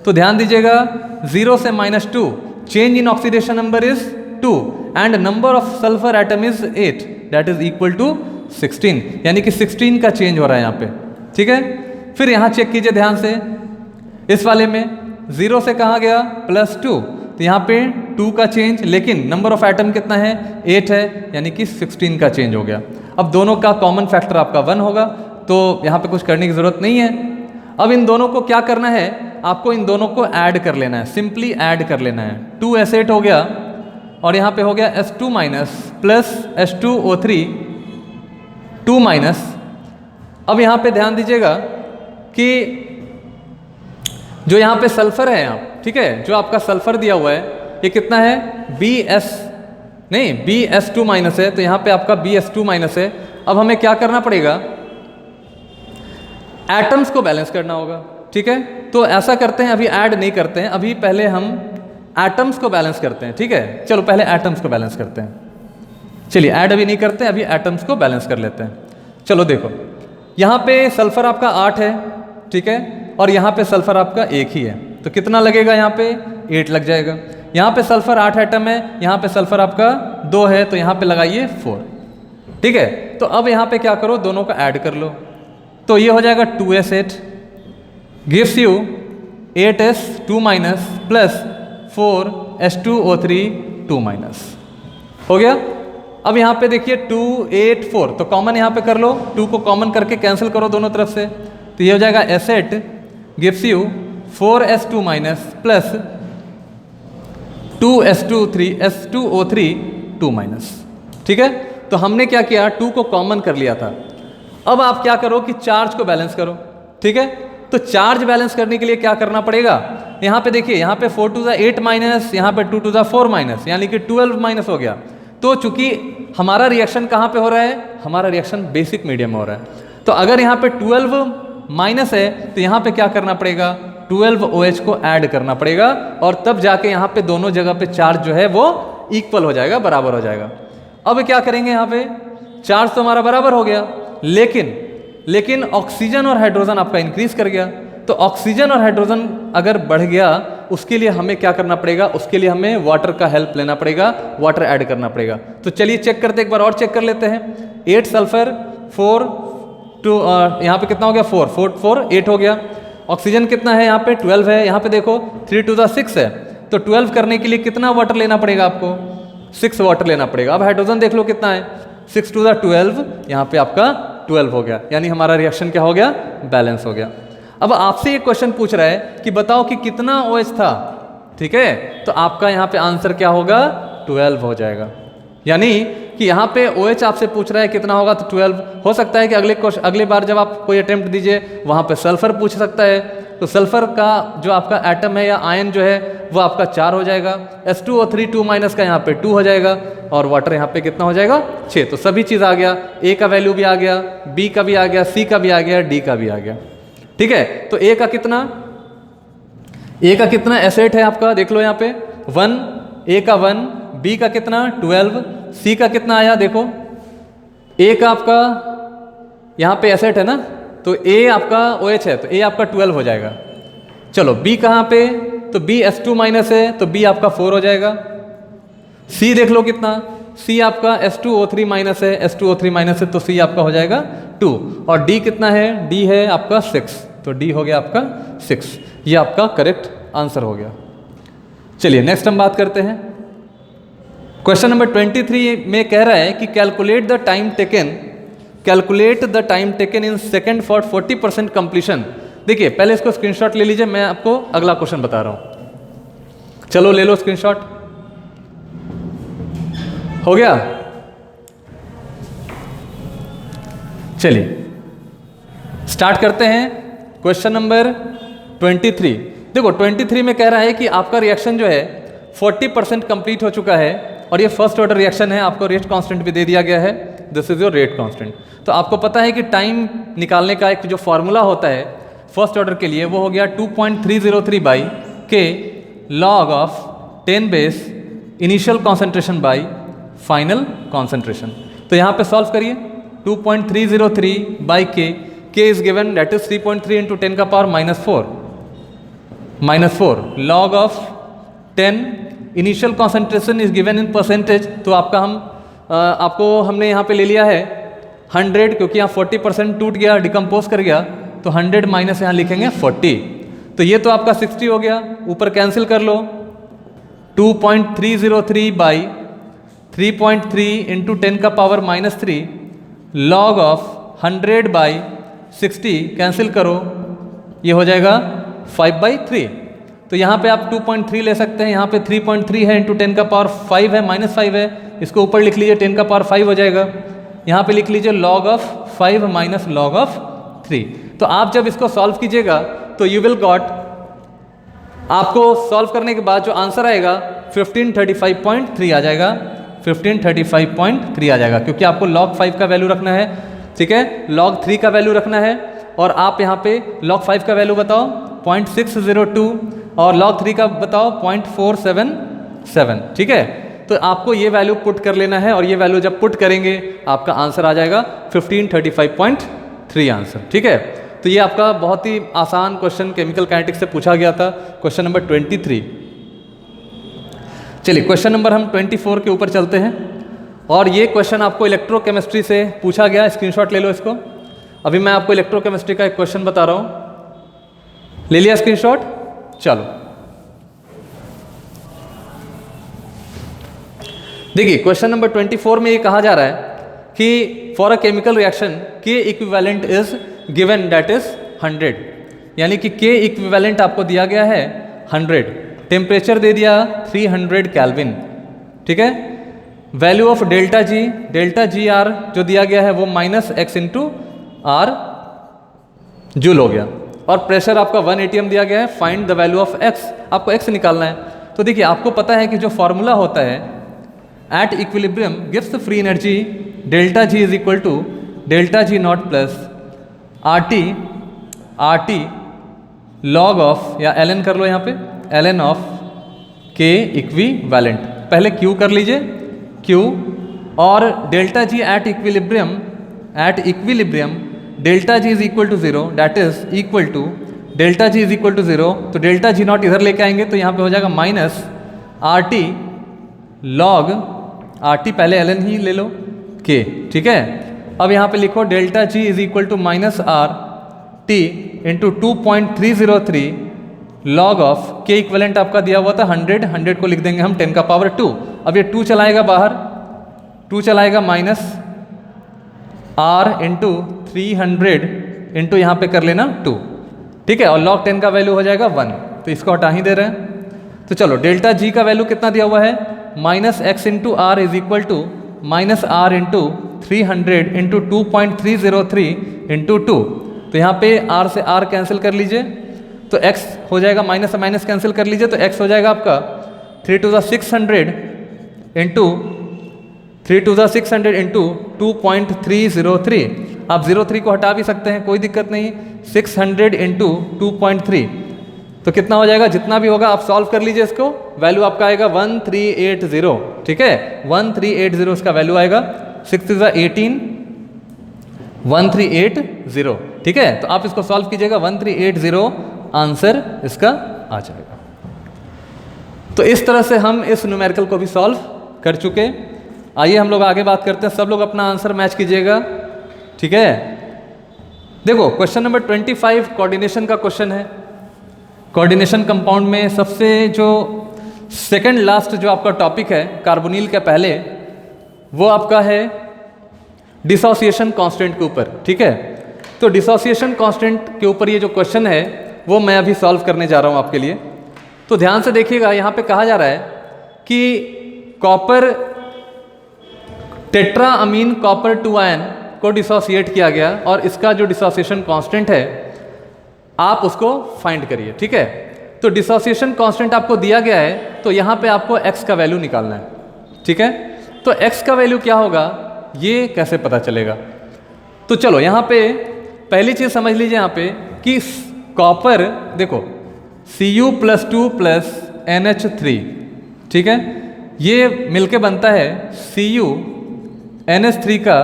तो ध्यान दीजिएगा 0 से -2 change in oxidation number is 2 and number of sulphur atom is 8 that is equal to 16, यानी कि 16 का चेंज हो रहा है यहाँ पे। ठीक है, फिर यहाँ चेक कीजिए ध्यान से, इस वाले में 0 से कहाँ गया? +2, तो यहाँ पे 2 का चेंज, लेकिन नंबर ऑफ एटम कितना है? 8 है, यानी कि 16 का चेंज हो गया। अब दोनों का कॉमन फैक्टर आपका 1 होगा, तो यहाँ पे कुछ करने की ज़रूरत नहीं है। अब इन दोनों को क्या करना है? आपको इन दोनों को ऐड कर लेना है, सिंपली ऐड कर लेना है। 2S8 हो गया और यहाँ पे हो गया S2- प्लस H2O3 2-। अब यहाँ पे ध्यान दीजिएगा कि जो यहाँ पे सल्फर है आप, ठीक है, जो आपका सल्फर दिया हुआ है ये कितना है? BS2- है, तो यहाँ पे आपका BS2- है। अब हमें क्या करना पड़ेगा? एटम्स को बैलेंस करना होगा। ठीक है, तो ऐसा करते हैं, अभी ऐड नहीं करते हैं, अभी पहले हम एटम्स को बैलेंस करते हैं। ठीक है, चलो पहले एटम्स को बैलेंस करते हैं। चलिए ऐड अभी नहीं करते हैं, अभी एटम्स को बैलेंस कर लेते हैं। चलो देखो, यहाँ पे सल्फर आपका 8 है, ठीक है, और यहाँ पे सल्फर आपका 1 ही है, तो कितना लगेगा? यहाँ पे 8 लग जाएगा। यहाँ पे सल्फर 8 एटम है, यहाँ पे सल्फर आपका 2 है, तो यहाँ पे लगाइए 4। ठीक है, तो अब यहाँ पे क्या करो? दोनों का ऐड कर लो, तो ये हो जाएगा 2S8 gives you 8S2- plus 4H2O3 2-। हो गया। अब यहाँ पे देखिए 2, 8, 4, तो कॉमन यहाँ पे कर लो, 2 को कॉमन करके कैंसिल करो दोनों तरफ से, तो ये हो जाएगा S8 gives you 4S2- plus 2H2O3 2-। ठीक है, तो हमने क्या किया? 2 को कॉमन कर लिया था। अब आप क्या करो कि चार्ज को बैलेंस करो। ठीक है, तो चार्ज बैलेंस करने के लिए क्या करना पड़ेगा? यहाँ पे देखिए, यहाँ पे 4 to the 8-, यहाँ पे 2 to the 4-, यानी कि 12- हो गया। तो चूंकि हमारा रिएक्शन कहाँ पे हो रहा है? हमारा रिएक्शन बेसिक मीडियम में हो रहा है। तो अगर यहाँ पे 12- है तो यहाँ पे क्या करना पड़ेगा? 12OH को ऐड करना पड़ेगा और तब जाके यहाँ पे दोनों जगह पे चार्ज जो है वो इक्वल हो जाएगा, बराबर हो जाएगा। अब क्या करेंगे? यहाँ पे चार्ज तो हमारा बराबर हो गया, लेकिन ऑक्सीजन और हाइड्रोजन आपका इंक्रीज कर गया। तो ऑक्सीजन और हाइड्रोजन अगर बढ़ गया, उसके लिए हमें क्या करना पड़ेगा? उसके लिए हमें वाटर का हेल्प लेना पड़ेगा, वाटर ऐड करना पड़ेगा। तो चलिए चेक करते, एक बार और चेक कर लेते हैं। 8 सल्फर 4 2, यहाँ पे कितना हो गया? 4 8 हो गया। ऑक्सीजन कितना है? यहाँ पे 12 है। यहाँ पे देखो 3 to the 6 है, तो 12 करने के लिए कितना वाटर लेना पड़ेगा आपको? 6 वाटर लेना पड़ेगा। अब हाइड्रोजन देख लो कितना है? 6 to the 12, यहाँ पे आपका 12 हो गया, यानी हमारा रिएक्शन क्या हो गया? बैलेंस हो गया। अब आपसे एक क्वेश्चन पूछ रहा है कि बताओ कि कितना OH था। ठीक है, तो आपका यहाँ पे आंसर क्या होगा? 12 हो जाएगा। यानी कि यहाँ पे OH आपसे पूछ रहा है कितना होगा, तो 12। हो सकता है कि अगले बार जब आप कोई अटेम्प्ट दीजिए वहाँ पे सल्फर पूछ सकता है, तो सल्फर का जो आपका एटम है या आयन जो है वो आपका 4 हो जाएगा। H2O3 2- का यहाँ पे 2 हो जाएगा और वाटर यहाँ पे कितना हो जाएगा? 6। तो सभी चीज़ आ गया, A का वैल्यू भी आ गया, B का भी आ गया, C का भी आ गया, D का भी आ गया। ठीक है, तो A का कितना S8 है आपका? देख लो यहाँ पे 1, A का 1, B का कितना 12, C का कितना आया देखो ए का आपका यहाँ पे एसेट है ना, तो ए आपका OH है, तो ए आपका 12 हो जाएगा। चलो बी कहाँ पे, तो बी S2 माइनस है, तो बी आपका 4 हो जाएगा। सी देख लो कितना, सी आपका S2O3 माइनस है, S2O3 माइनस है, तो सी आपका हो जाएगा 2। और डी कितना है, डी है आपका 6, तो डी हो गया आपका 6। ये आपका करेक्ट आंसर हो गया। चलिए नेक्स्ट हम बात करते हैं। क्वेश्चन नंबर 23 में कह रहा है कि calculate the time taken in second for 40% completion. देखिए पहले इसको स्क्रीनशॉट ले लीजिए, मैं आपको अगला क्वेश्चन बता रहा हूं। चलो ले लो स्क्रीनशॉट, हो गया। चलिए स्टार्ट करते हैं क्वेश्चन नंबर 23। देखो 23 में कह रहा है कि आपका रिएक्शन जो है 40% कंप्लीट हो चुका है, और ये फर्स्ट ऑर्डर रिएक्शन है, आपको रेट कांस्टेंट भी दे दिया गया है, this is your rate constant. तो आपको पता है कि टाइम निकालने का एक जो फॉर्मूला होता है फर्स्ट ऑर्डर के लिए, वो हो गया 2.303 बाई के log of 10 base initial concentration by final concentration. तो यहाँ पे सॉल्व करिए, 2.303 बाई के is given that is 3.3 into 10 का power minus 4 log of 10 initial concentration is given in percentage. तो आपको हमने यहाँ पे ले लिया है 100, क्योंकि यहाँ 40% टूट गया, डिकम्पोज कर गया, तो 100 माइनस यहाँ लिखेंगे 40। तो ये तो आपका 60 हो गया, ऊपर कैंसिल कर लो, 2.303 बाई 3.3 इंटू 10 का power -3 log of 100 by 60 cancel करो, ये हो जाएगा 5/3। तो यहाँ पे आप 2.3 ले सकते हैं, यहाँ पे 3.3 है इंटू 10 का पावर 5 है, -5 है, इसको ऊपर लिख लीजिए 10 का पावर 5 हो जाएगा। यहाँ पे लिख लीजिए log of 5 minus log of 3। तो आप जब इसको सॉल्व कीजिएगा तो यू विल गॉट, आपको सॉल्व करने के बाद जो आंसर आएगा 1535.3 आ जाएगा, 1535.3 आ जाएगा, क्योंकि आपको log 5 का वैल्यू रखना है, ठीक है, log 3 का वैल्यू रखना है, और आप यहाँ पे log 5 का वैल्यू बताओ 0.602 और log 3 का बताओ 0.477, ठीक है। तो आपको ये वैल्यू पुट कर लेना है, और ये वैल्यू जब पुट करेंगे आपका आंसर आ जाएगा 1535.3 आंसर, ठीक है। तो ये आपका बहुत ही आसान क्वेश्चन केमिकल काइनेटिक्स से पूछा गया था, क्वेश्चन नंबर 23। चलिए क्वेश्चन नंबर हम 24 के ऊपर चलते हैं, और ये क्वेश्चन आपको इलेक्ट्रोकेमिस्ट्री से पूछा गया, स्क्रीनशॉट ले लो इसको। अभी मैं आपको इलेक्ट्रोकेमिस्ट्री का एक क्वेश्चन बता रहा हूँ, ले लिया स्क्रीनशॉट, चलो देखिए क्वेश्चन नंबर 24 में ये कहा जा रहा है कि फॉर अ केमिकल रिएक्शन के equivalent is given that is 100, यानी कि के इक्विवेलेंट आपको दिया गया है 100, टेम्परेचर दे दिया 300 केल्विन, ठीक है। Value of delta G R जो दिया गया है वो -x इंटू आर जूल हो गया, और प्रेशर आपका 1 atm दिया गया है, find the value of x, आपको x निकालना है। तो देखिए आपको पता है कि जो फॉर्मूला होता है at equilibrium gives free energy delta G is equal to delta G nought plus R T log of, या एल एन कर लो यहाँ पे, L N of k equivalent, पहले Q कर लीजिए Q, और delta G at equilibrium delta G is equal to 0, that is equal to delta G is equal to 0, तो डेल्टा जी नॉट इधर लेके आएंगे तो यहाँ पे हो जाएगा minus R T log R T, पहले एल एन ही ले लो के, ठीक है। अब यहाँ पे लिखो delta G is equal to minus R T into 2.303 log of k equivalent आपका दिया हुआ था 100 को लिख देंगे हम 10 का पावर 2। अब ये 2 चलाएगा बाहर, 2 चलाएगा माइनस आर इंटू 300 इंटू यहाँ पे कर लेना 2, ठीक है, और log 10 का वैल्यू हो जाएगा 1, तो इसको हटा ही दे रहे हैं। तो चलो डेल्टा जी का वैल्यू कितना दिया हुआ है, -x into R is equal to -r into 300 into 2.303 into 2, तो यहाँ पे r से r कैंसिल कर लीजिए, तो x हो जाएगा, माइनस से माइनस कैंसिल कर लीजिए, तो x हो जाएगा आपका 3 to the 600 इंटू 2.303, आप 03 को हटा भी सकते हैं, कोई दिक्कत नहीं, 600 इंटू 2.3, तो कितना हो जाएगा, जितना भी होगा आप सॉल्व कर लीजिए इसको, वैल्यू आपका आएगा 1380, ठीक है, 1380 इसका वैल्यू आएगा, 6 is 18, 1380। ठीक है, तो आप इसको सॉल्व कीजिएगा, 1380 आंसर इसका आ जाएगा। तो इस तरह से हम इस न्यूमेरिकल को भी सॉल्व कर चुके। आइए हम लोग आगे बात करते हैं, सब लोग अपना आंसर मैच कीजिएगा। ठीक है, देखो क्वेश्चन नंबर 25 कोऑर्डिनेशन का क्वेश्चन है। कोऑर्डिनेशन कंपाउंड में सबसे जो सेकंड लास्ट जो आपका टॉपिक है कार्बोनिल के पहले, वो आपका है डिसोसिएशन कांस्टेंट के ऊपर। ठीक है, तो डिसोसिएशन कांस्टेंट के ऊपर ये जो क्वेश्चन है वो मैं अभी सॉल्व करने जा रहा हूँ आपके लिए। तो ध्यान से देखिएगा, यहाँ पे कहा जा रहा है कि copper tetra amine copper 2 ion को डिसोसिएट किया गया और इसका जो डिसोसिएशन कांस्टेंट है आप उसको फाइंड करिए। ठीक है, तो डिसोसिएशन कांस्टेंट आपको दिया गया है, तो यहाँ पे आपको x का वैल्यू निकालना है। ठीक है, तो x का वैल्यू क्या होगा ये कैसे पता चलेगा? तो चलो यहाँ पे पहली चीज़ समझ लीजिए यहाँ पे कि कॉपर देखो Cu+2 NH3, ठीक है, ये मिलके बनता है CuNH3 का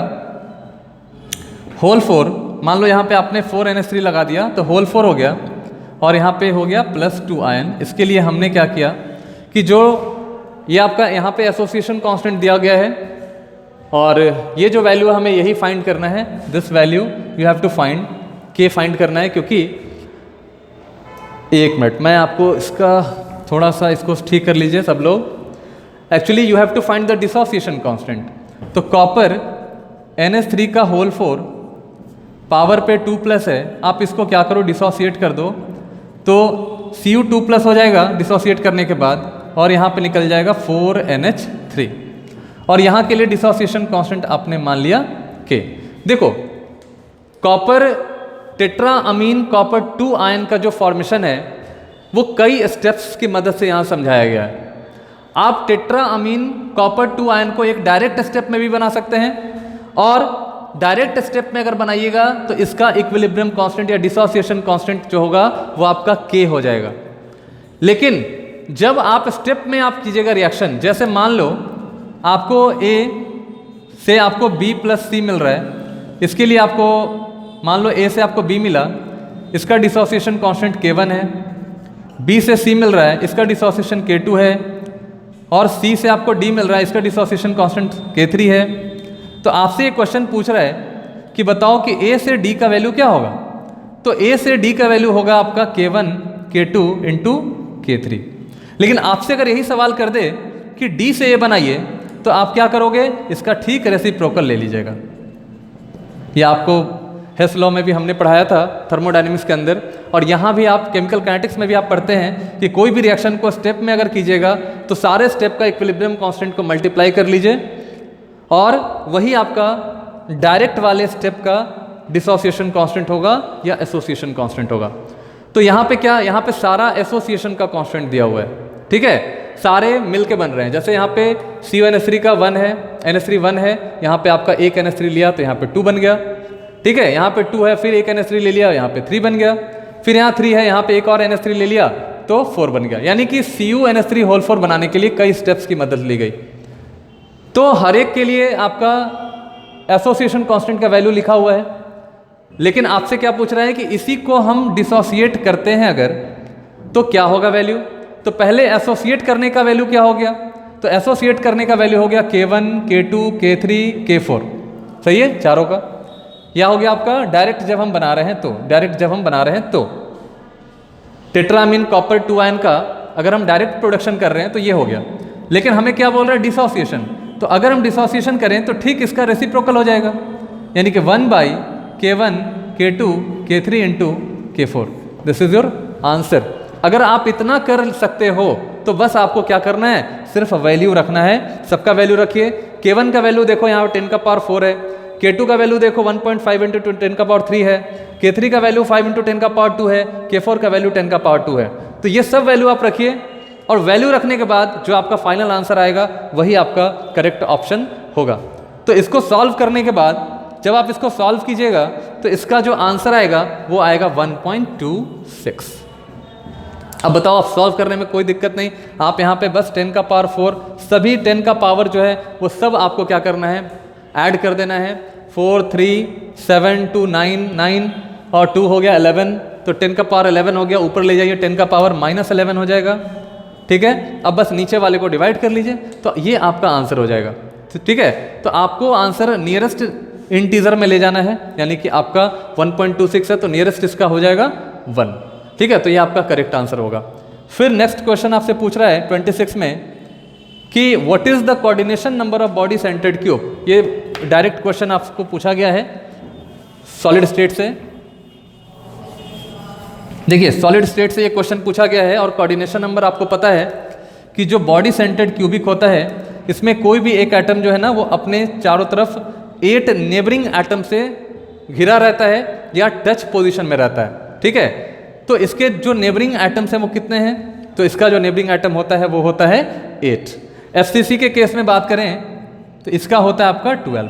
होल 4। मान लो यहाँ पे आपने 4NH3 लगा दिया तो होल 4 हो गया और यहाँ पे हो गया +2 आयन। इसके लिए हमने क्या किया कि जो ये आपका यहाँ पे एसोसिएशन कांस्टेंट दिया गया है और ये जो वैल्यू है हमें यही फाइंड करना है। This value you have to find, k find करना है, क्योंकि एक मिनट मैं आपको इसका थोड़ा सा इसको ठीक कर लीजिए सब लोग। Actually you have to find the dissociation constant. तो कॉपर NH3 का होल 4 पावर पे 2+ है, आप इसको क्या करो डिसोसिएट कर दो तो Cu2+ हो जाएगा डिसोसिएट करने के बाद और यहाँ पे निकल जाएगा 4NH3 और यहाँ के लिए डिसोसिएशन कांस्टेंट आपने मान लिया के। देखो copper tetra amine copper 2 ion का जो फॉर्मेशन है वो कई स्टेप्स की मदद से यहाँ समझाया गया है। आप टेट्रा अमीन कॉपर 2 आयन को एक डायरेक्ट स्टेप में भी बना सकते हैं और डायरेक्ट स्टेप में अगर बनाइएगा तो इसका इक्विलिब्रियम कांस्टेंट या डिसोसिएशन कांस्टेंट जो होगा वो आपका K हो जाएगा। लेकिन जब आप स्टेप में आप कीजिएगा रिएक्शन, जैसे मान लो आपको A से आपको B+C मिल रहा है, इसके लिए आपको मान लो A से आपको B मिला, इसका डिसोसिएशन कांस्टेंट K1 है। B से C मिल रहा है, इसका डिसोसिएशन K2 है और C से आपको D मिल रहा है, इसका डिसोसिएशन कांस्टेंट K3 है। तो आपसे ये क्वेश्चन पूछ रहा है कि बताओ कि A से D का वैल्यू क्या होगा? तो A से D का वैल्यू होगा आपका K1 K2 इंटू K3। लेकिन आपसे अगर यही सवाल कर दे कि D से A बनाइए तो आप क्या करोगे? इसका ठीक रेसिप्रोकल ले लीजिएगा। ये आपको हेस लॉ में भी हमने पढ़ाया था थर्मोडायनेमिक्स के अंदर, और यहाँ भी आप केमिकल काइनेटिक्स में भी आप पढ़ते हैं कि कोई भी रिएक्शन को स्टेप में अगर कीजिएगा तो सारे स्टेप का इक्विलिब्रियम कांस्टेंट को मल्टीप्लाई कर लीजिए और वही आपका डायरेक्ट वाले स्टेप का डिसोसिएशन कांस्टेंट होगा या एसोसिएशन कांस्टेंट होगा। तो यहाँ पे क्या, यहाँ पे सारा एसोसिएशन का कांस्टेंट दिया हुआ है। ठीक है, सारे मिलके बन रहे हैं। जैसे यहाँ पे CuNH3 का 1 है, NH3 1 है, यहाँ पे आपका एक NH3 लिया तो यहाँ पे 2 बन गया। ठीक है, यहाँ पे 2 है, फिर एक NH3 ले लिया, यहाँ पे 3 बन गया, फिर यहाँ 3 है, यहाँ पे एक और NH3 ले लिया तो 4 बन गया। यानी कि CuNH3 होल 4 बनाने के लिए कई स्टेप्स की मदद ली गई। तो हर एक के लिए आपका एसोसिएशन कांस्टेंट का वैल्यू लिखा हुआ है, लेकिन आपसे क्या पूछ रहा है कि इसी को हम डिसोसिएट करते हैं अगर तो क्या होगा वैल्यू? तो पहले एसोसिएट करने का वैल्यू क्या हो गया? तो एसोसिएट करने का वैल्यू हो गया K1 K2 K3 K4। सही है, चारों का। यह हो गया आपका डायरेक्ट जब हम बना रहे हैं तो टेट्रामीन कॉपर 2 आयन का अगर हम डायरेक्ट प्रोडक्शन कर रहे हैं तो ये हो गया। लेकिन हमें क्या बोल रहा है? डिसोसिएशन। तो अगर हम डिसोसिएशन करें तो ठीक इसका रेसिप्रोकल हो जाएगा, यानी कि 1/K1 K2 K3 into K4। This is your answer. अगर आप इतना कर सकते हो तो बस आपको क्या करना है? सिर्फ वैल्यू रखना है। सबका वैल्यू रखिए। K1 का वैल्यू देखो यहाँ 10 का पावर 4 है, K2 का वैल्यू देखो 1.5 इंटू 10 का पावर 3 है, K3 का वैल्यू 5 इंटू 10 का पावर 2 है, K4 का वैल्यू 10 का पावर 2 है। तो ये सब वैल्यू आप रखिए और वैल्यू रखने के बाद जो आपका फाइनल आंसर आएगा वही आपका करेक्ट ऑप्शन होगा। तो इसको सॉल्व करने के बाद जब आप इसको सॉल्व कीजिएगा तो इसका जो आंसर आएगा वो आएगा 1.26। अब बताओ, आप सॉल्व करने में कोई दिक्कत नहीं। आप यहाँ पे बस 10 का पावर 4 सभी 10 का पावर जो है वो सब आपको क्या करना है? ऐड कर देना है। 4 3 7 2 9 9 और 2 हो गया 11, तो 10 का पावर 11 हो गया, ऊपर ले जाइए 10 का पावर -11 हो जाएगा। ठीक है, अब बस नीचे वाले को डिवाइड कर लीजिए तो ये आपका आंसर हो जाएगा। ठीक है, तो आपको आंसर नियरेस्ट इंटीजर में ले जाना है, यानी कि आपका 1.26 है तो नियरेस्ट इसका हो जाएगा 1। ठीक है, तो ये आपका करेक्ट आंसर होगा। फिर नेक्स्ट क्वेश्चन आपसे पूछ रहा है 26 में कि what is the coordination number of body centred cube. ये डायरेक्ट क्वेश्चन आपको पूछा गया है सॉलिड स्टेट से। देखिए सॉलिड स्टेट से ये क्वेश्चन पूछा गया है और कोऑर्डिनेशन नंबर आपको पता है कि जो बॉडी सेंटर्ड क्यूबिक होता है इसमें कोई भी एक एटम जो है ना वो अपने चारों तरफ 8 नेबरिंग एटम से घिरा रहता है या टच पोजीशन में रहता है। ठीक है, तो इसके जो नेबरिंग एटम्स हैं वो कितने हैं, तो इसका जो नेबरिंग एटम होता है वो होता है 8। एफसीसी के केस में बात करें तो इसका होता है आपका 12।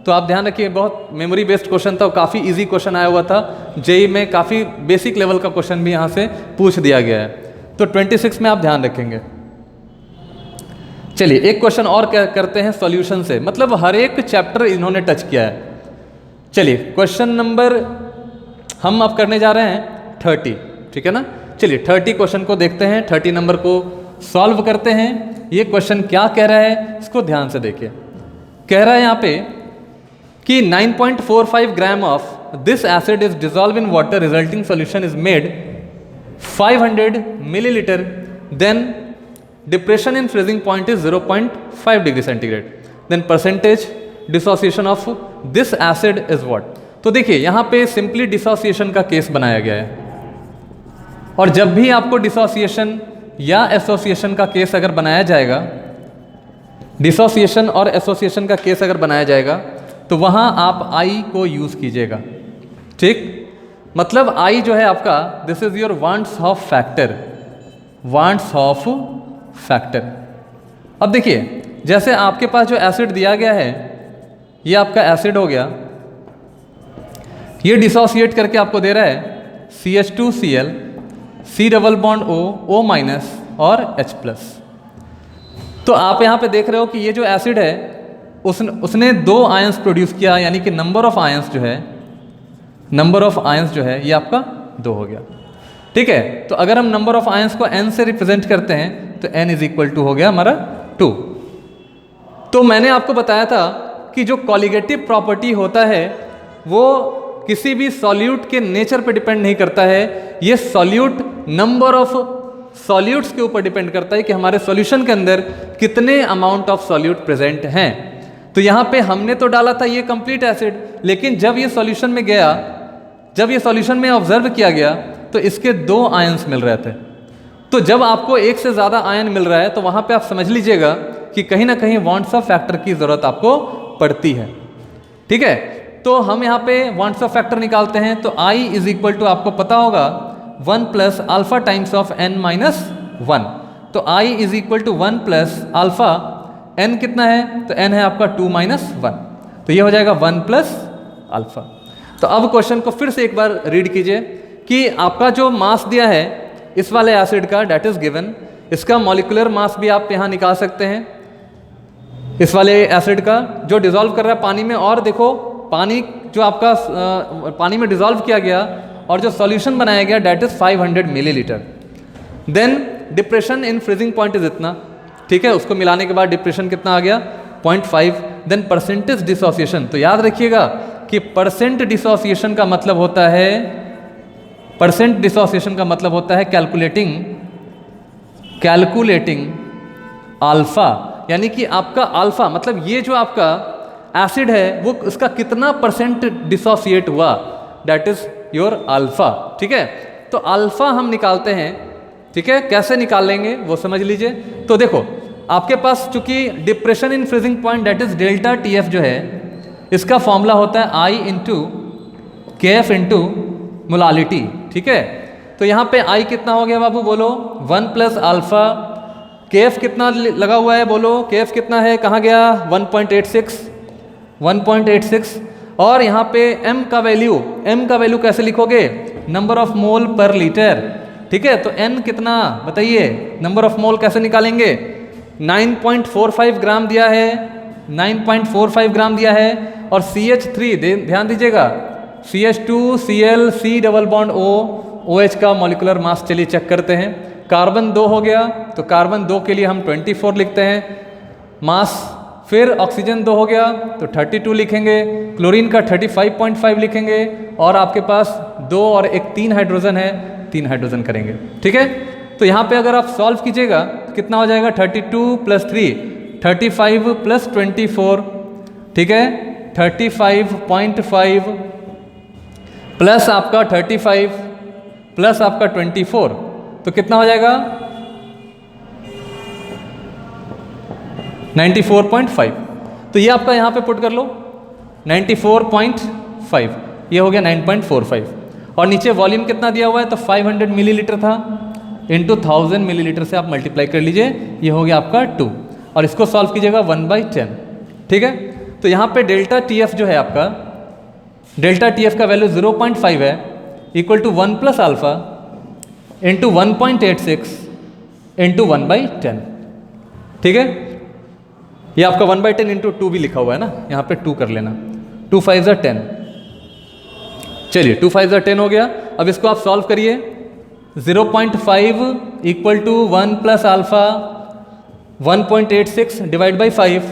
तो आप ध्यान रखिए, बहुत मेमोरी बेस्ड क्वेश्चन था, काफ़ी इजी क्वेश्चन आया हुआ था जेई में, काफ़ी बेसिक लेवल का क्वेश्चन भी यहाँ से पूछ दिया गया है। तो 26 में आप ध्यान रखेंगे। चलिए एक क्वेश्चन और करते हैं सॉल्यूशन से, मतलब हर एक चैप्टर इन्होंने टच किया है। चलिए क्वेश्चन नंबर हम अब करने जा रहे हैं 30। ठीक है ना, चलिए 30 क्वेश्चन को देखते हैं, 30 नंबर को सॉल्व करते हैं। ये क्वेश्चन क्या कह रहा है इसको ध्यान से देखिए। कह रहा है यहाँ पे कि 9.45 gram of this acid is dissolve in water, resulting solution is made 500 millilitre, then depression in freezing point is 0.5 degree centigrade, then percentage dissociation of this acid is what. तो देखिए यहाँ पे सिंपली डिसोसिएशन का case बनाया गया है, और जब भी आपको डिसोसिएशन या एसोसिएशन का केस अगर बनाया जाएगा, डिसोसिएशन और एसोसिएशन का केस अगर बनाया जाएगा तो वहाँ आप आई को यूज़ कीजिएगा। ठीक, मतलब आई जो है आपका this is your wants of factor, wants of factor. अब देखिए जैसे आपके पास जो एसिड दिया गया है ये आपका एसिड हो गया, ये डिसोसिएट करके आपको दे रहा है CH2Cl, C double bond O minus और H+। तो आप यहाँ पे देख रहे हो कि ये जो एसिड है उसने 2 आयंस प्रोड्यूस किया, यानी कि नंबर ऑफ आयंस जो है, नंबर ऑफ आयंस जो है ये आपका 2 हो गया। ठीक है, तो अगर हम नंबर ऑफ आयंस को n से रिप्रेजेंट करते हैं तो n इज इक्वल टू हो गया हमारा 2। तो मैंने आपको बताया था कि जो कॉलिगेटिव प्रॉपर्टी होता है वो किसी भी सॉल्यूट के नेचर पे डिपेंड नहीं करता है, ये सॉल्यूट नंबर ऑफ सॉल्यूट्स के ऊपर डिपेंड करता है कि हमारे सॉल्यूशन के अंदर कितने अमाउंट ऑफ सॉल्यूट प्रेजेंट हैं। तो यहाँ पे हमने तो डाला था ये कंप्लीट एसिड, लेकिन जब ये सॉल्यूशन में गया, जब ये सॉल्यूशन में ऑब्जर्व किया गया तो इसके 2 आयंस मिल रहे थे। तो जब आपको एक से ज़्यादा आयन मिल रहा है तो वहाँ पे आप समझ लीजिएगा कि कहीं ना कहीं वांट्स ऑफ फैक्टर की ज़रूरत आपको पड़ती है। ठीक है, तो हम यहाँ पे वांट्स ऑफ फैक्टर निकालते हैं, तो I इज इक्वल टू आपको पता होगा 1 plus alpha times of n minus 1। तो I is equal to 1 plus alpha, n कितना है तो n है आपका 2 माइनस 1, तो ये हो जाएगा 1 प्लस अल्फा। तो अब क्वेश्चन को फिर से एक बार रीड कीजिए कि आपका जो मास दिया है इस वाले एसिड का, डेट इज गिवन, इसका मॉलिक्यूलर मास भी आप यहाँ निकाल सकते हैं इस वाले एसिड का जो डिजॉल्व कर रहा है पानी में। और देखो पानी जो आपका पानी में डिजॉल्व किया गया और जो सॉल्यूशन बनाया गया that is 500 millilitre. Then depression in freezing point is इतना, ठीक है, उसको मिलाने के बाद डिप्रेशन कितना आ गया 0.5। देन परसेंटेज डिसोसिएशन, तो याद रखिएगा कि परसेंट डिसोसिएशन का मतलब होता है, परसेंट डिसोसिएशन का मतलब होता है कैलकुलेटिंग अल्फा, यानी कि आपका अल्फा मतलब ये जो आपका एसिड है वो उसका कितना परसेंट डिसोसिएट हुआ, दैट इज योर अल्फा। ठीक है, तो अल्फा हम निकालते हैं। ठीक है, कैसे निकाल लेंगे वो समझ लीजिए। तो देखो आपके पास चूंकि depression in freezing point that is delta TF जो है इसका फॉर्मूला होता है I into KF into molality. ठीक है, तो यहाँ पे I कितना हो गया बाबू बोलो 1 प्लस अल्फा, KF कितना लगा हुआ है बोलो, KF कितना है, कहाँ गया 1.86, और यहाँ पे M का वैल्यू कैसे लिखोगे, नंबर ऑफ मोल पर लीटर। ठीक है, तो N कितना बताइए, नंबर ऑफ मोल कैसे निकालेंगे, 9.45 ग्राम दिया है, 9.45 ग्राम दिया है, और CH3 ध्यान दीजिएगा, CH2Cl C double bond O, OH का मॉलिक्यूलर मास चलिए चेक करते हैं। कार्बन 2 हो गया तो कार्बन 2 के लिए हम 24 लिखते हैं मास। फिर ऑक्सीजन 2 हो गया तो 32 लिखेंगे, क्लोरीन का 35.5 लिखेंगे, और आपके पास 2 और एक 3 हाइड्रोजन है, 3 हाइड्रोजन करेंगे। ठीक है, तो यहाँ पे अगर आप सॉल्व कीजिएगा कितना हो जाएगा, 32 + 3 35 + 24, ठीक है, 35.5 प्लस आपका 35 प्लस आपका 24, तो कितना हो जाएगा 94.5। तो ये आपका यहाँ पे पुट कर लो 94.5, ये हो गया 9.45, और नीचे वॉल्यूम कितना दिया हुआ है तो 500 मिलीलीटर था, इंटू 1000 मिलीलीटर से आप मल्टीप्लाई कर लीजिए, ये हो गया आपका 2, और इसको सॉल्व कीजिएगा 1/10। ठीक है, तो यहाँ पे डेल्टा TF जो है आपका, डेल्टा TF का वैल्यू 0.5 है, equal to 1 + alpha into 1.86 into 1/10। ठीक है, ये आपका 1/10 इंटू 2 भी लिखा हुआ है ना, यहाँ पे 2 कर लेना, 2 5 = 10। चलिए 2 5 = 10 हो गया। अब इसको आप सॉल्व करिए, 0.5 equal to 1 + alpha 1.86 divide by 5,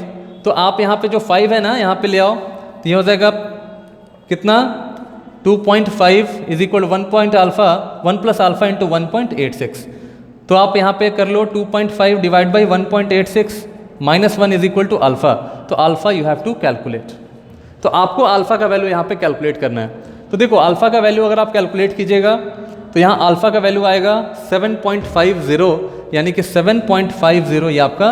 तो आप यहाँ पे जो 5 है ना यहाँ पे ले आओ, तो ये हो जाएगा कितना 2.5 is equal 1 alpha 1 + alpha into 1.86, तो आप यहाँ पे कर लो 2.5 divide by 1.86 -1 is equal to alpha, तो alpha you have to calculate. तो आपको अल्फा का वैल्यू यहाँ पे कैलकुलेट करना है। तो देखो अल्फा का वैल्यू अगर आप कैलकुलेट कीजिएगा तो यहाँ अल्फा का वैल्यू आएगा 7.50, यानी कि 7.50 ये आपका